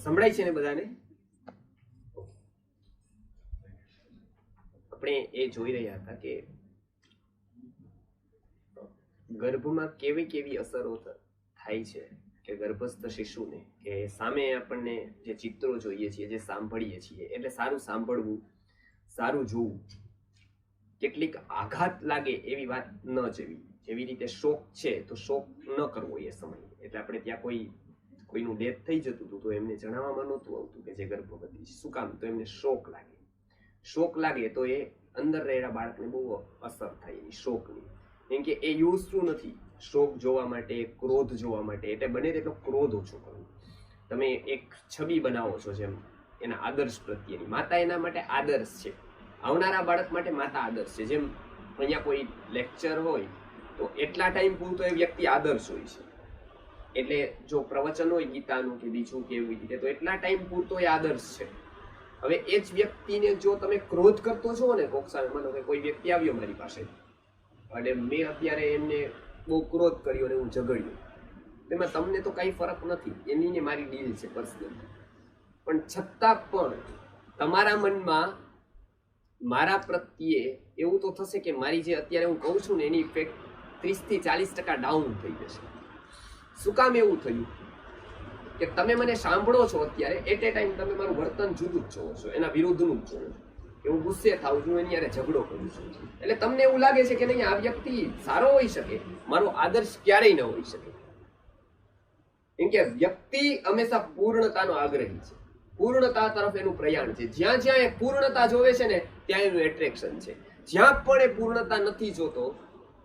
સંભળાય છે ને બધાને? આપણે એ જોઈ રહ્યા હતા કે ગર્ભમાં કેવી કેવી અસરો થાય છે કે ગર્ભસ્થ શિશુને, કે સામે આપણને જે ચિત્રો જોઈએ છીએ, જે સાંભળીએ છીએ, એટલે સારું સાંભળવું, સારું જોવું, કેટલીક આઘાત લાગે એવી વાત ન જેવી, જેવી રીતે શોક છે તો શોક ન કરવો એ સમયે. એટલે આપણે ત્યાં કોઈનું ડેથ થઈ જતું હતું તો એમને જણાવવામાં નહોતું આવતું કે જે ગર્ભવતી છે. શું કામ? તો એમને શોક લાગે. શોક લાગે તો એ અંદર રહેલા બાળકને બહુ અસર થાય એની શોકની, કેમ કે એ યુઝ ટુ નથી શોક જોવા માટે, ક્રોધ જોવા માટે. એટલે બને તેટલો ક્રોધ ઓછો કરવો. તમે એક છબી બનાવો છો જેમ એના આદર્શ પ્રત્યેની, માતા એના માટે આદર્શ છે, આવનારા બાળક માટે માતા આદર્શ છે. જેમ અહીંયા કોઈ લેક્ચર હોય તો એટલા ટાઈમ પૂરતો એ વ્યક્તિ આદર્શ હોય છે. એટલે જો પ્રવચન હોય ગીતાનું કે બીજું કે એવી રીતે, તો એટલા ટાઈમ પૂરતો એ આદર્શ છે. હવે એ જ વ્યક્તિને જો તમે ક્રોધ કરતો છો ને, કોક સામે માનો કે કોઈ વ્યક્તિ આવ્યો મારી પાસે અને મેં અત્યારે એમને બહુ ક્રોધ કર્યો અને હું ઝઘડ્યો, તેમાં તમને તો કઈ ફરક નથી, એની ને મારી ડીલ છે પર્સનલ. પણ છતાં પણ તમારા મનમાં મારા પ્રત્યે એવું તો થશે કે મારી જે અત્યારે હું કહું છું ને એની ઇફેક્ટ 30 થી 40% ડાઉન થઈ જશે. શું કામ એવું થયું? કે તમે મને સાંભળો છો અત્યારે, એટ એ ટાઈમ તમે મારું વર્તન જુદું જ જોવો છો, એના વિરુદ્ધનું જ જોવો છો. કે હું ગુસ્સે થાઉં છું, એની યારે ઝઘડો કરું છું, એટલે તમને એવું લાગે છે કે નહીં આ વ્યક્તિ સારો હોઈ શકે, મારો આદર્શ ક્યારેય ન હોઈ શકે. કેમ કે વ્યક્તિ હંમેશા પૂર્ણતાનો આગ્રહી છે, પૂર્ણતા તરફ એનું પ્રયાણ છે. જ્યાં જ્યાં એ પૂર્ણતા જોવે છે ને ત્યાં એનું એટ્રેક્શન છે. જ્યાં પણ એ પૂર્ણતા નથી જોતો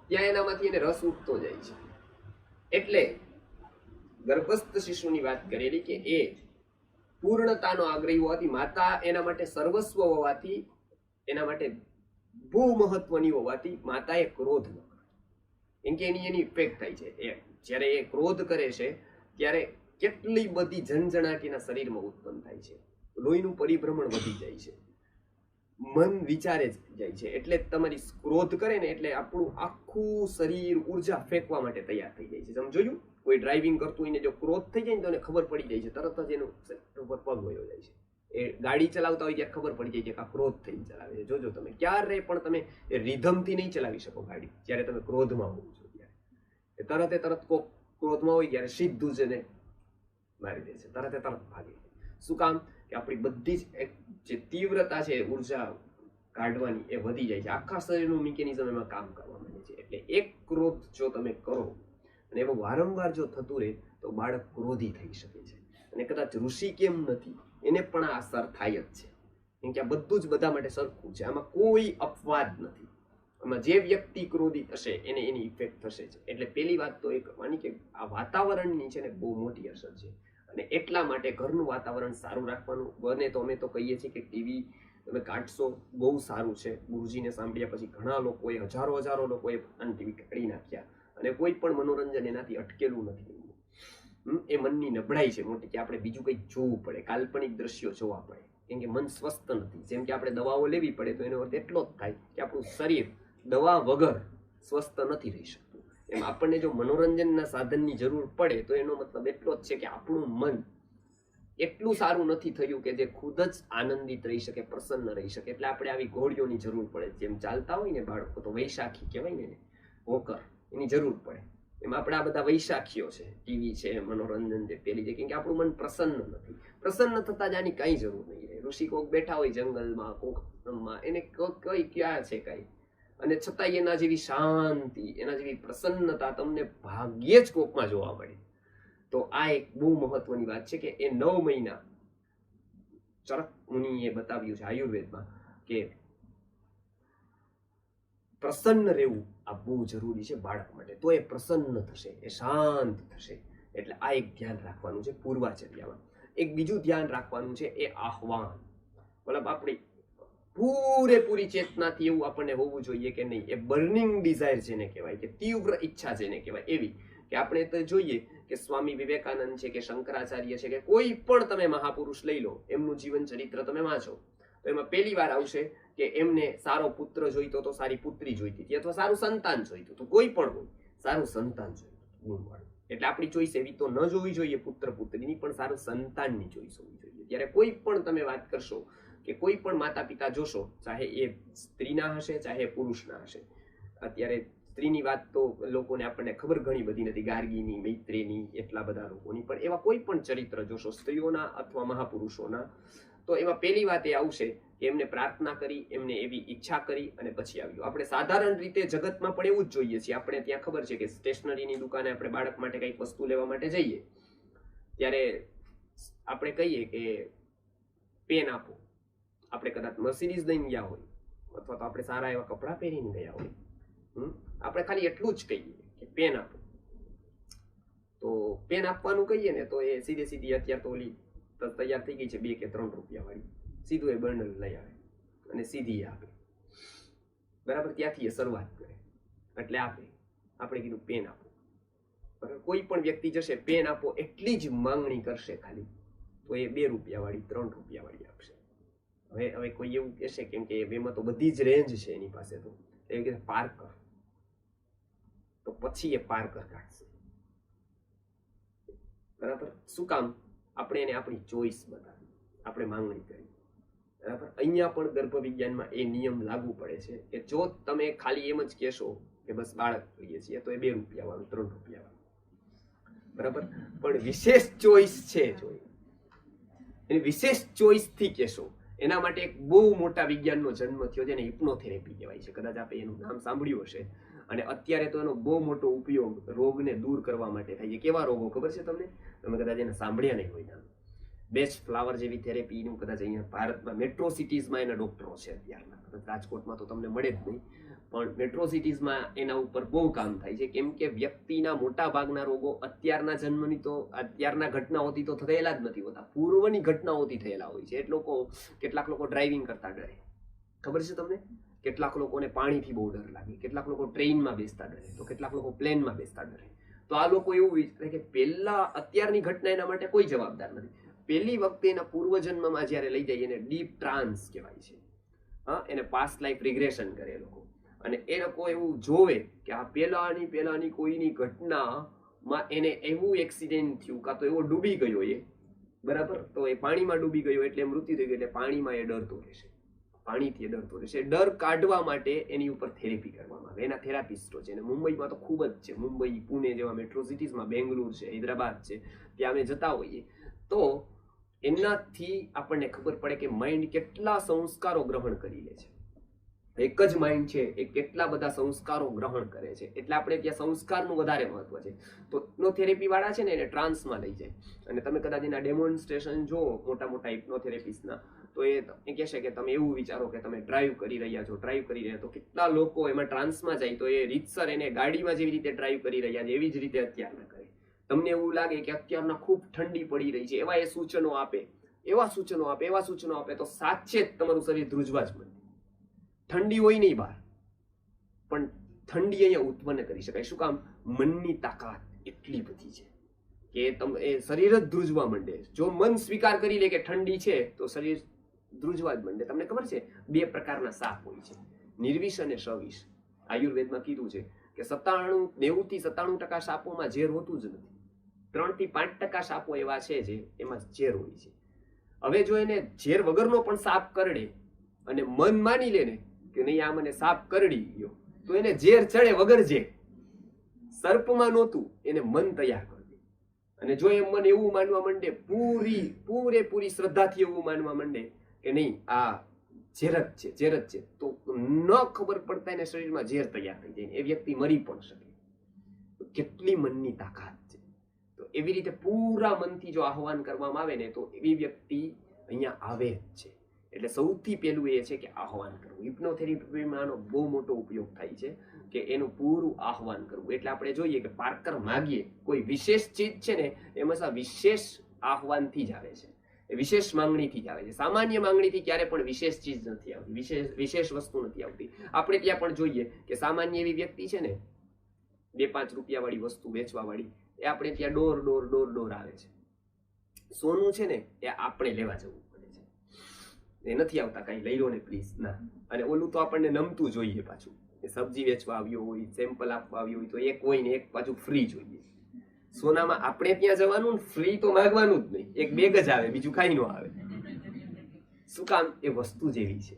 ત્યાં એનામાંથી એને રસ ઉઠતો જાય છે. એટલે ગર્ભસ્થ શિશુની વાત કરેલી કે એ પૂર્ણતાનો આગ્રહી હોવાથી, માતા એના માટે સર્વસ્વ હોવાથી, એના માટે બહુ મહત્વની હોવાથી માતાએ ક્રોધ ન કરે, કેમ કે એની ઇફેક્ટ થાય છે. એ જ્યારે એ ક્રોધ કરે છે ત્યારે કેટલી બધી ઝંઝણાટીના શરીરમાં ઉત્પન્ન થાય છે, લોહીનું પરિભ્રમણ વધી જાય છે, મન વિચારે જાય છે. એટલે તમારી ક્રોધ કરે ને એટલે આપણું આખું શરીર ઉર્જા ફેંકવા માટે તૈયાર થઈ જાય છે. તમે જોયું કોઈ ડ્રાઇવિંગ કરતું હોય ને જો ક્રોધ થઈ જાય ને તો એને ખબર પડી જાય છે, તરત જ એનું ઉપર પગ વયો જાય છે. એ ગાડી ચલાવતા હોય ત્યારે ખબર પડી જાય છે કે આ ક્રોધ થઈને ચલાવે છે. જોજો તમે ક્યારે પણ તમે એ રિધમથી નહીં ચલાવી શકો ગાડી જ્યારે તમે ક્રોધમાં હોવ છો. ત્યારે તરત કોક ક્રોધમાં હોય ત્યારે સીધું જ એને મારી દે છે, તરત ભાગે. શું કામ? કે આપણી બધી જ જે તીવ્રતા છે ઉર્જા કાઢવાની એ વધી જાય છે, આખા શરીરનું મિકેનિઝમ એમાં કામ કરવા માંડે છે. એટલે એક ક્રોધ જો તમે કરો અને એમાં વારંવાર જો થતું રહે તો બાળક ક્રોધી થઈ શકે છે. અને કદાચ ઋષિ કેમ નથી એને પણ આ અસર થાય જ છે, કેમ કે આ બધું જ બધા માટે સરખું છે, આમાં કોઈ અપવાદ નથી. આમાં જે વ્યક્તિ ક્રોધિત હશે એને એની ઇફેક્ટ થશે જ. એટલે પેલી વાત તો એક માની કે આ વાતાવરણની છે ને બહુ મોટી અસર છે. અને એટલા માટે ઘરનું વાતાવરણ સારું રાખવાનું. બને તો અમે તો કહીએ છીએ કે ટીવી તમે કાઢશો બહુ સારું છે. ગુરુજીને સાંભળ્યા પછી ઘણા લોકોએ, હજારો લોકોએ ટીવી કાઢી નાખ્યા અને કોઈ પણ મનોરંજન એનાથી અટકેલું નથી. એ મનની નબળાઈ છે મોટી, કે આપણે બીજું કંઈક જોવું પડે, કાલ્પનિક દ્રશ્યો જોવા પડે, કેમ કે મન સ્વસ્થ નથી. જેમ કે આપણે દવાઓ લેવી પડે તો એનો અર્થ એટલો જ થાય કે આપણું શરીર દવા વગર સ્વસ્થ નથી રહી શકતું. એમ આપણને જો મનોરંજનના સાધનની જરૂર પડે તો એનો મતલબ એટલો જ છે કે આપણું મન એટલું સારું નથી થયું કે જે ખુદ જ આનંદિત રહી શકે, પ્રસન્ન રહી શકે. એટલે આપણે આવી ઘોડીઓની જરૂર પડે. જેમ ચાલતા હોય ને બાળકો તો વૈશાખી કહેવાય ને, વોકર, એની જરૂર પડે. એમ આપણે આ બધા વૈશાખીઓ છે, ટીવી છે, મનોરંજન છે, પેલી છે, કેમ કે આપણું મન પ્રસન્ન નથી. પ્રસન્ન થતા જ આની કઈ જરૂર નહીં રહે. ઋષિ કોક બેઠા હોય જંગલમાં, કોકમાં, એને કઈ ક્યાં છે કઈ, અને છતાંય એના જેવી શાંતિ, એના જેવી પ્રસન્નતા તમને ભાગ્યે જ કોકમાં જોવા મળે. તો આ એક બહુ મહત્વની વાત છે કે એ 9 મહિના ચરક મુનિએ બતાવ્યું છે આયુર્વેદમાં કે પ્રસન્ન રહેવું આ બહુ જરૂરી છે બાળક માટે. તો એ પ્રસન્ન થશે, એ શાંત થશે. એટલે આ એક ધ્યાન રાખવાનું છે પૂર્વાચર્યામાં. એક બીજું ધ્યાન રાખવાનું છે એ આહ્વાન. મતલબ આપણી પૂરેપૂરી ચેતનાથી એવું આપણને હોવું જોઈએ કે નહીં, એ બર્નિંગ ડિઝાયર જેને કહેવાય, કે તીવ્ર ઈચ્છા જેને કહેવાય, એવી કે આપણે તો જોઈએ કે સ્વામી વિવેકાનંદ છે કે શંકરાચાર્ય છે કે કોઈ પણ તમે મહાપુરુષ લઈ લો, એમનું જીવન ચરિત્ર તમે વાંચો તો એમાં પહેલી વાર આવશે કે એમને સારો પુત્ર જોઈતો તો, સારી પુત્રી જોઈતી હતી, અથવા સારું સંતાન જોઈતું હતું. કોઈ પણ હોય સારું સંતાન જોઈતું ગુણવાળું. એટલે આપણી ચોઈસ એવી તો ન જોવી જોઈએ પુત્ર પુત્રીની, પણ સારું સંતાનની ચોઈસ હોવી જોઈએ. ત્યારે કોઈ પણ તમે વાત કરશો કે કોઈ પણ માતા પિતા જોશો, ચાહે એ સ્ત્રીના હશે ચાહે પુરુષના હશે. અત્યારે સ્ત્રીની વાત તો લોકોને આપણને ખબર ઘણી બધી નથી, ગાર્ગીની, મૈત્રેયની, એટલા બધા લોકોની, પણ એવા કોઈ પણ ચરિત્ર જોશો સ્ત્રીઓના અથવા મહાપુરુષોના, તો એમાં પહેલી વાત એ આવશે કે એમને પ્રાર્થના કરી, એમને એવી ઈચ્છા કરી અને પછી આવ્યું. આપણે સાધારણ રીતે જગતમાં પણ એવું જ જોઈએ છીએ. આપણે ત્યાં ખબર છે કે સ્ટેશનરીની દુકાને આપણે બાળક માટે કંઈક વસ્તુ લેવા માટે જઈએ ત્યારે આપણે કહીએ કે પેન આપો. આપણે કદાચ મર્સિડીઝ લઈને ગયા હોય અથવા તો આપણે સારા એવા કપડાં પહેરીને ગયા હોય, આપણે ખાલી એટલું જ કહીએ કે પેન આપો. તો પેન આપવાનું કહીએ ને તો એ સીધી અત્યારે તો ઓલી તૈયાર થઈ ગઈ છે 2 કે 3 રૂપિયા વાળી, સીધું એ બર્નલ લઈ આવે અને સીધી આપે. બરાબર, ત્યાંથી એ શરૂઆત કરે એટલે આપે. આપણે કીધું પેન આપો. બરાબર, કોઈ પણ વ્યક્તિ જશે પેન આપો એટલી જ માંગણી કરશે ખાલી, તો એ 2 રૂપિયા વાળી 3 રૂપિયા વાળી આપશે. હવે કોઈ એવું કહેશે કેમ કે એમાં તો બધી જ રેન્જ છે એની પાસે, તો એ કહે પાર્કર, તો પછી એ પાર્કર કાઢશે. બરાબર, શું કામ? આપણે એને આપણી ચોઈસ બતાવી, આપણે માંગણી કરી. બરાબર, અહીંયા પણ ગર્ભ વિજ્ઞાનમાં એ નિયમ લાગુ પડે છે કે જો તમે ખાલી એમ જ કહેશો કે બસ બાળક જોઈએ છીએ, તો એ 2 રૂપિયા વાળું 3 રૂપિયા વાળું. બરાબર, પણ વિશેષ ચોઈસ છે, જો એની વિશેષ ચોઈસ થી કહેશો, એના માટે એક બહુ મોટા વિજ્ઞાનનો જન્મ થયો છે, એને હિપ્નોથેરેપી કહેવાય છે. કદાચ આપણે એનું નામ સાંભળ્યું હશે. અને અત્યારે તો એનો બહુ મોટો ઉપયોગ રોગને દૂર કરવા માટે થાય છે. કેવા રોગો ખબર છે તમને? તમે કદાચ એને સાંભળ્યા નહીં હોય નામ. બેસ્ટ ફ્લાવર જેવી થેરેપીનું કદાચ અહીંયા ભારતમાં મેટ્રો સિટીઝમાં એના ડોક્ટરો છે અત્યારના. કદાચ રાજકોટમાં તો તમને મળે જ નહીં, પણ મેટ્રો સિટીઝમાં એના ઉપર બહુ કામ થાય છે. કેમ કે વ્યક્તિના મોટા ભાગના રોગો અત્યારના જન્મની તો અત્યારના ઘટનાઓથી તો થયેલા જ નથી હોતા, પૂર્વની ઘટનાઓથી થયેલા હોય છે. કેટલાક લોકો ડ્રાઇવિંગ કરતા ડરે, ખબર છે તમને? કેટલાક લોકોને પાણીથી બહુ ડર લાગે, કેટલાક લોકો ટ્રેનમાં બેસતા ડરે, તો કેટલાક લોકો પ્લેનમાં બેસતા ડરે. તો આ લોકો એવું વિચારે કે પહેલા અત્યારની ઘટના એના માટે કોઈ જવાબદાર નથી. પહેલી વખતે એના પૂર્વજન્મમાં જ્યારે લઈ જાય એને ડીપ ટ્રાન્સ કહેવાય છે. હા, એને પાસ્ટ લાઈફ રિગ્રેશન કરે એ લોકો. અને એ લોકો એવું જોવે કે આ પહેલાની કોઈની ઘટનામાં એને એવું એક્સિડન્ટ થયું, કાં તો એવો ડૂબી ગયો એ, બરાબર, તો એ પાણીમાં ડૂબી ગયો એટલે મૃત્યુ થઈ ગયું, એટલે પાણીમાં એ ડરતો રહેશે, પાણીથી એ ડરતો રહેશે. ડર કાઢવા માટે એની ઉપર થેરેપી કરવામાં આવે. એના થેરાપિસ્ટો છે, અને મુંબઈમાં તો ખૂબ જ છે. મુંબઈ, પુણે જેવા મેટ્રો સિટીઝમાં, બેંગ્લોર છે, હૈદરાબાદ છે, ત્યાં અમે જતા હોઈએ તો એનાથી આપણને ખબર પડે કે માઇન્ડ કેટલા સંસ્કારો ગ્રહણ કરી લે છે. એક જ માઇન્ડ છે એ કેટલા બધા સંસ્કારો ગ્રહણ કરે છે. એટલે આપણે ત્યાં સંસ્કારનું વધારે મહત્વ છે. તો હિપ્નોથેરેપી વાળા છે ને એને ટ્રાન્સમાં લઈ જાય, અને તમે કદાચ એના ડેમોન્સ્ટ્રેશન જો મોટા મોટા હિપ્નોથેરેપિસ્ટના, તો એ કહેશે કે તમે એવું વિચારો કે તમે ડ્રાઈવ કરી રહ્યા છો, તો કેટલા લોકો એમાં ટ્રાન્સમાં જાય તો એ રીતસર એને ગાડીમાં જેવી રીતે ડ્રાઈવ કરી રહ્યા છે એવી જ રીતે અત્યારના કરે. તમને એવું લાગે કે અત્યારના ખૂબ ઠંડી પડી રહી છે, એવા એ સૂચનો આપે તો સાચે જ તમારું શરીર ધ્રુજવા જ મળે. ઠંડી હોય નહીં બહાર, પણ ઠંડી અહીંયા ઉત્પન્ન કરી શકાય. શું કામ? મનની તાકાત એટલી બધી છે કે એ શરીર જ ધ્રુજવા માંડે. જો મન સ્વીકાર કરી લે કે ઠંડી છે તો શરીર ધ્રુજવા જ માંડે. તમને ખબર છે 2 પ્રકારના સાપ હોય છે, નિર્વિષ અને સવિષ. આયુર્વેદમાં કીધું છે કે 90 થી 97% સાપોમાં ઝેર હોતું જ નથી. 3 થી 5% સાપો એવા છે જે એમાં ઝેર હોય છે. હવે જો એને ઝેર વગરનો પણ સાપ કરડે અને મન માની લે ને કે નહીં આ મને સાપ કરડી ગયો, તો એને ઝેર ચડે વગર ઝેર. સર્પમાં નહોતું, એને મન તૈયાર કરી દે. અને જો એ મન એવું માનવા માંડે, પૂરેપૂરી શ્રદ્ધાથી એવું માનવા માંડે કે નહીં આ ઝેર જ છે, તો ન ખબર પડતા એને શરીરમાં ઝેર તૈયાર થઈ જાય, એ વ્યક્તિ મરી પણ શકે. કેટલી મનની તાકાત છે. તો એવી રીતે પૂરા મનથી જો આહવાન કરવામાં આવે ને તો એવી વ્યક્તિ અહીંયા આવે જ છે. એટલે સૌથી પહેલું એ છે કે આહવાન કરવું. હિપ્નોથેરેપીમાં આનો બહુ મોટો ઉપયોગ થાય છે કે એનું પૂરું આહવાન કરવું. એટલે આપણે જોઈએ કે પાર્કર માગીએ કોઈ વિશેષ ચીજ છે ને એમાં વિશેષ આહવાનથી જ આવે છે, વિશેષ માંગણીથી જ આવે છે. સામાન્ય માંગણીથી ક્યારે પણ વિશેષ ચીજ નથી આવતી, વિશેષ વસ્તુ નથી આવતી. આપણે ત્યાં પણ જોઈએ કે સામાન્ય એવી વ્યક્તિ છે ને 2-5 રૂપિયા વાળી વસ્તુ વેચવા વાળી, એ આપણે ત્યાં ડોર આવે છે. સોનું છે ને એ આપણે લેવા જવું પડે છે, એ નથી આવતા કઈ લઈ લો ને પ્લીઝ ના. અને ઓલું તો આપણને નમતું જોઈએ, પાછું સબ્જી વેચવા આવ્યો હોય, સેમ્પલ આપવા આવ્યો હોય તો એક હોય ને એક પાછું ફ્રી જોઈએ. સોનામાં આપણે ત્યાં જવાનું ફ્રી તો માંગવાનું જ નહીં, એક બેગ જ આવે, બીજું કાંઈ ન આવે. શું કામ? એ વસ્તુ જેવી છે.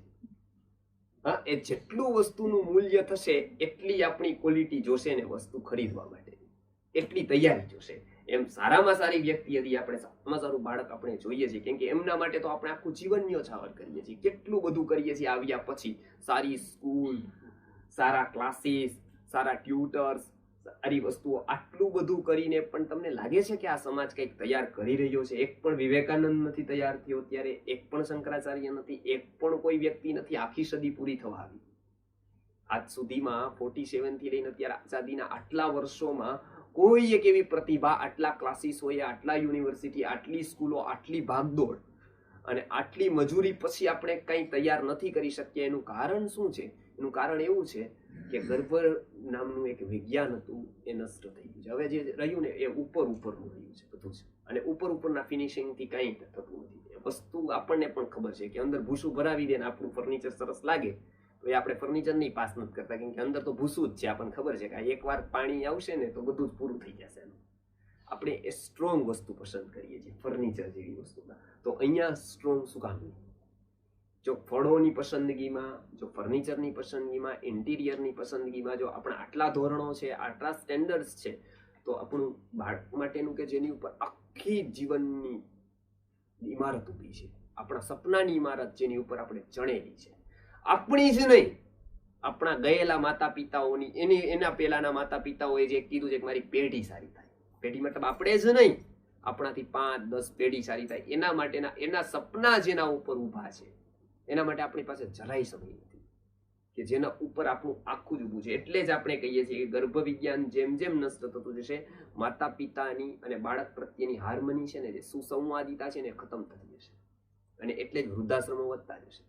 હા, એ જેટલું વસ્તુનું મૂલ્ય થશે એટલી આપણી ક્વોલિટી જોશે ને વસ્તુ ખરીદવા માટે, એટલી તૈયારી જોશે. એમ સારામાં સારી વ્યક્તિ હતી, આપણે સારામાં સારું બાળક આપણે જોઈએ છીએ, કેમ કે એમના માટે તો આપણે આખું જીવન ન્યોછાવર કરીએ છીએ, કેટલું બધું કરીએ છીએ આવ્યા પછી. સારી સ્કૂલ, સારા ક્લાસીસ, સારા ટ્યુટર્સ, સારી વસ્તુઓ, આટલું બધું કરીને પણ તમને લાગે છે કે આ સમાજ કંઈક તૈયાર કરી રહ્યો છે? એક પણ વિવેકાનંદ નથી તૈયાર થયો ત્યારે, એક પણ શંકરાચાર્ય નથી, એક પણ કોઈ વ્યક્તિ નથી. આખી સદી પૂરી થવા આવી. આજ સુધીમાં 47 થી લઈને અત્યારે આઝાદીના આટલા વર્ષોમાં કોઈ એક એવી પ્રતિભા, આટલા ક્લાસીસ હોય, આટલા યુનિવર્સિટી, આટલી સ્કૂલો, આટલી ભાગદોડ અને આટલી મજૂરી પછી આપણે કંઈ તૈયાર નથી કરી શકીએ. એનું કારણ શું છે? એનું કારણ એવું છે કે ગર્ભ નામનું એક વિજ્ઞાન હતું, એ નષ્ટ થઈ ગયું છે. હવે જે રહ્યું ને એ ઉપરનું રહ્યું છે બધું છે, અને ઉપરના ફિનિશિંગથી કંઈ થતું નથી. એ વસ્તુ આપણને પણ ખબર છે કે અંદર ભૂસું ભરાવી દે ને આપણું ફર્નિચર સરસ લાગે, તો એ આપણે ફર્નિચર નહીં પાસ નથી કરતા, કેમ કે અંદર તો ભૂસું જ છે. આપણને ખબર છે કે એકવાર પાણી આવશે ને તો બધું જ પૂરું થઈ જશે. આપણે એ સ્ટ્રોંગ વસ્તુ પસંદ કરીએ છીએ, ફર્નિચર જેવી વસ્તુ. તો અહીંયા સ્ટ્રોંગ શું કામ નહીં? જો ફળોની પસંદગીમાં, જો ફર્નિચરની પસંદગીમાં, ઇન્ટિરિયરની પસંદગીમાં જો આપણા આટલા ધોરણો છે, આટલા સ્ટેન્ડર્ડ્સ છે, તો આપણું બાળક માટેનું કે જેની ઉપર આખી જીવનની ઇમારત ઊભી છે, આપણા સપનાની ઇમારત જેની ઉપર આપણે ચણેલી છે, આપણી જ નહીં, આપણા ગયેલા માતા પિતાઓની, એના પહેલાના માતા પિતાઓએ જે કીધું છે કે મારી પેઢી સારી થાય. પેઢી મતલબ આપણે જ નહીં, આપણાથી 5-10 પેઢી સારી થાય, એના માટેના એના સપના જેના ઉપર ઊભા છે, એના માટે આપણી પાસે જરાય સમય નથી કે જેના ઉપર આપણું આખું જ ઊભું છે. એટલે જ આપણે કહીએ છીએ કે ગર્ભ વિજ્ઞાન જેમ જેમ નષ્ટ થતું જશે, માતા પિતાની અને બાળક પ્રત્યેની હાર્મની છે ને, જે સુસંવાદિતા છે ને, ખતમ થતી જશે. અને એટલે જ વૃદ્ધાશ્રમો વધતા જશે.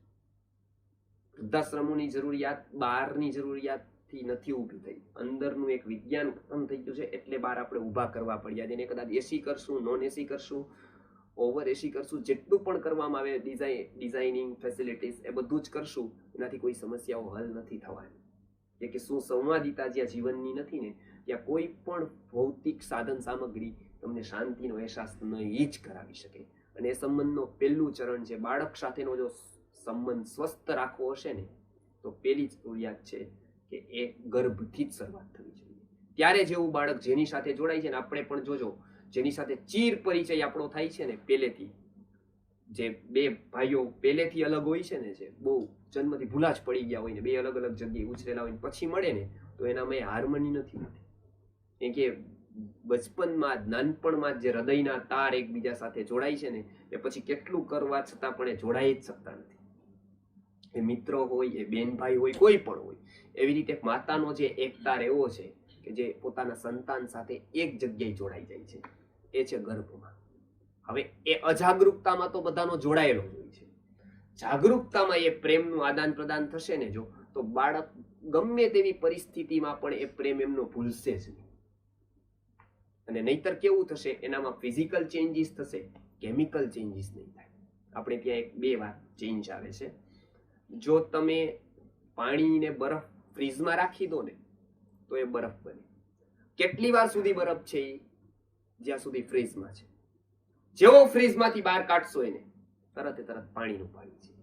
વૃદ્ધાશ્રમોની જરૂરિયાત બહારની જરૂરિયાતથી નથી ઊભી થઈ, અંદરનું એક વિજ્ઞાન ખતમ થઈ ગયું છે, એટલે બહાર આપણે ઊભા કરવા પડ્યા. જેને કદાચ એસી કરશું, નોન એસી કરશું, ઓવર એસી કરશું, જેટલું પણ કરવામાં આવે ડિઝાઇનિંગ ફેસિલિટીઝ, એ બધું જ કરશું, એનાથી કોઈ સમસ્યાઓ હલ નથી થવાની. કે શું સંવાદિતા જ્યાં જીવનની નથી ને, ત્યાં કોઈ પણ ભૌતિક સાધન સામગ્રી તમને શાંતિનો અહેસાસ નહીં જ કરાવી શકે. અને એ સંબંધનો પહેલું ચરણ છે, બાળક સાથેનો જો સંબંધ સ્વસ્થ રાખવો હશે ને, તો પહેલી જ જરૂરિયાત છે કે એ ગર્ભથી જ શરૂઆત થવી જોઈએ. ત્યારે જેવું બાળક જેની સાથે જોડાય છે ને, આપણે પણ જોજો, જેની સાથે ચીર પરિચય આપણો થાય છે ને પહેલેથી, જે બે ભાઈઓ પહેલેથી અલગ હોય છે ને, જે બહુ જન્મથી ભૂલા જ પડી ગયા હોય ને, બે અલગ અલગ જગ્યાએ ઉછરેલા હોય ને પછી મળે ને, તો એનામાં હાર્મની નથી હોતી. કેમ કે બચપનમાં, નાનપણમાં જે હૃદયના તાર એકબીજા સાથે જોડાય છે ને, એ પછી કેટલું કરવા છતાં પણ એ જોડાઈ જ શકતા નથી. એ મિત્રો હોય, એ બેન ભાઈ હોય, કોઈ પણ હોય. એવી રીતે માતાનો જે એક તાર એવો છે કે જે પોતાના સંતાન સાથે એક જગ્યાએ જોડાઈ જાય છે, એ છે ગર્ભમાં. હવે એ અજાગૃતતામાં તો બધાનો જોડાયેલો જ હોય છે. જાગૃતતામાં એ પ્રેમનું આદાન પ્રદાન થશે ને જો, તો બાળક ગમે તેવી પરિસ્થિતિમાં પણ એ પ્રેમ એમનો ભૂલશે જ નહીં. અને નહીતર કેવું થશે, એનામાં ફિઝિકલ ચેન્જીસ થશે, કેમિકલ ચેન્જીસ નહીં થાય. આપણે ત્યાં એક બે વાત ચેન્જ આવે છે. જો તમે પાણીને બરફ ફ્રીઝમાં રાખી દો ને, તો એ બરફ બને. કેટલી વાર સુધી બરફ છે? જ્યાં સુધી ફ્રીઝમાં છે. જેવો ફ્રીઝમાંથી બહાર કાઢશો એને, તરત પાણીનું પાણી છે.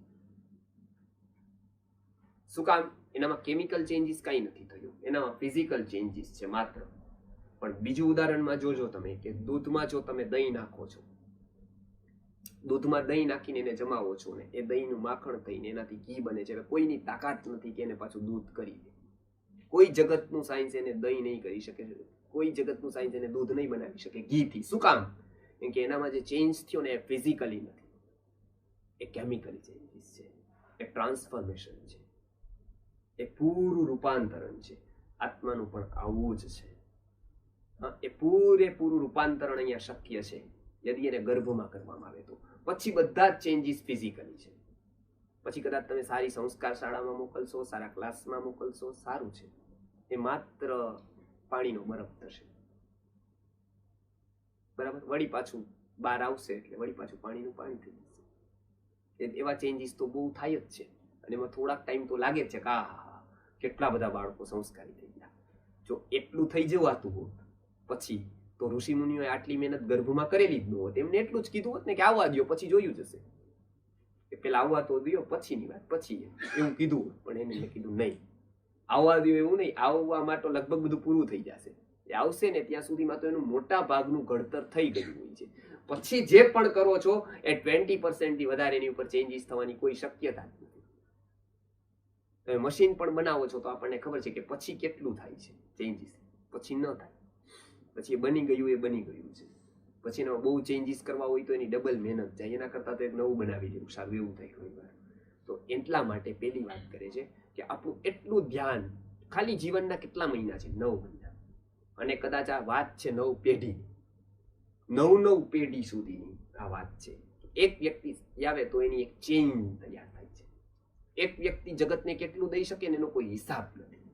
શું કામ? એનામાં કેમિકલ ચેન્જીસ કાંઈ નથી થયું, એનામાં ફિઝિકલ ચેન્જીસ છે માત્ર. પણ બીજું ઉદાહરણમાં જોજો તમે, કે દૂધમાં જો તમે દહીં નાખો છો, દૂધમાં દહીં નાખીને એને જમાવો છો ને, એ દહીંનું માખણ થઈને એનાથી ઘી બને છે. કોઈની તાકાત નથી કે એને પાછું દૂધ કરી દે. કોઈ જગતનું સાયન્સ એને દહીં નહીં કરી શકે, કોઈ જગતનું સાયન્સ એને દૂધ નહીં બનાવી શકે ઘીથી. શું કામ? કેમ કે એનામાં જે ચેન્જ થયો ને, એ ફિઝિકલી નથી, એ કેમિકલી ચેન્જીસ છે, એ ટ્રાન્સફોર્મેશન છે, એ પૂરું રૂપાંતરણ છે. આત્માનું પણ આવું જ છે. એ પૂરેપૂરું રૂપાંતરણ અહીંયા શક્ય છે યદિ એને ગર્ભમાં કરવામાં આવે તો. પછી બધા જ ચેન્જીસ ફિઝિકલી છે. પછી કદાચ તમે સારી સંસ્કાર શાળામાં મોકલશો, સારા ક્લાસમાં મોકલશો, સારું છે. એ માત્ર પાણીનો બરફ થશે, બરાબર. વળી પાછું બહાર આવશે એટલે વળી પાછું પાણીનું પાણી થઈ જશે. એવા ચેન્જીસ તો બહુ થાય જ છે. અને એમાં થોડાક ટાઈમ તો લાગે જ છે કે આ કેટલા બધા બાળકો સંસ્કારી થઈ ગયા. જો એટલું થઈ જવાતું હોત પછી તો ઋષિ મુનિઓએ આટલી મહેનત ગર્ભમાં કરેલી જ ન હોત. એમને એટલું જ કીધું હોત ને કે આવવા દો, પછી જોયું જશે. કે પેલા આવવા તો દો, પછીની વાત પછી, એવું કીધું હોત. પણ એને કીધું નહીં, આવવા દો એવું નહીં, આવવા માટે લગભગ બધું પૂરું થઈ જશે. એ આવશે ને ત્યાં સુધીમાં તો એનું મોટા ભાગનું ઘડતર થઈ ગયું હોય છે. પછી જે પણ કરો છો એ 20% થી વધારે એની ઉપર ચેન્જીસ થવાની કોઈ શક્યતા જ નથી. તમે મશીન પણ બનાવો છો તો આપણને ખબર છે કે પછી કેટલું થાય છે ચેન્જીસ, પછી ન થાય. પછી એ બની ગયું એ બની ગયું છે. પછી એમાં બહુ ચેન્જીસ કરવા હોય તો એની ડબલ મહેનત જાય. એના કરતાં તો એક નવું બનાવી દેવું સારું, એવું થાય ઘણી વાર. તો એટલા માટે પેલી વાત કરે છે કે આપણું એટલું ધ્યાન, ખાલી જીવનના કેટલા મહિના છે? 9 મહિના. અને કદાચ આ વાત છે 9 પેઢીની, 9 પેઢી સુધીની આ વાત છે. એક વ્યક્તિ આવે તો એની એક ચેઇન તૈયાર થાય છે. એક વ્યક્તિ જગતને કેટલું દઈ શકે ને એનો કોઈ હિસાબ નથી.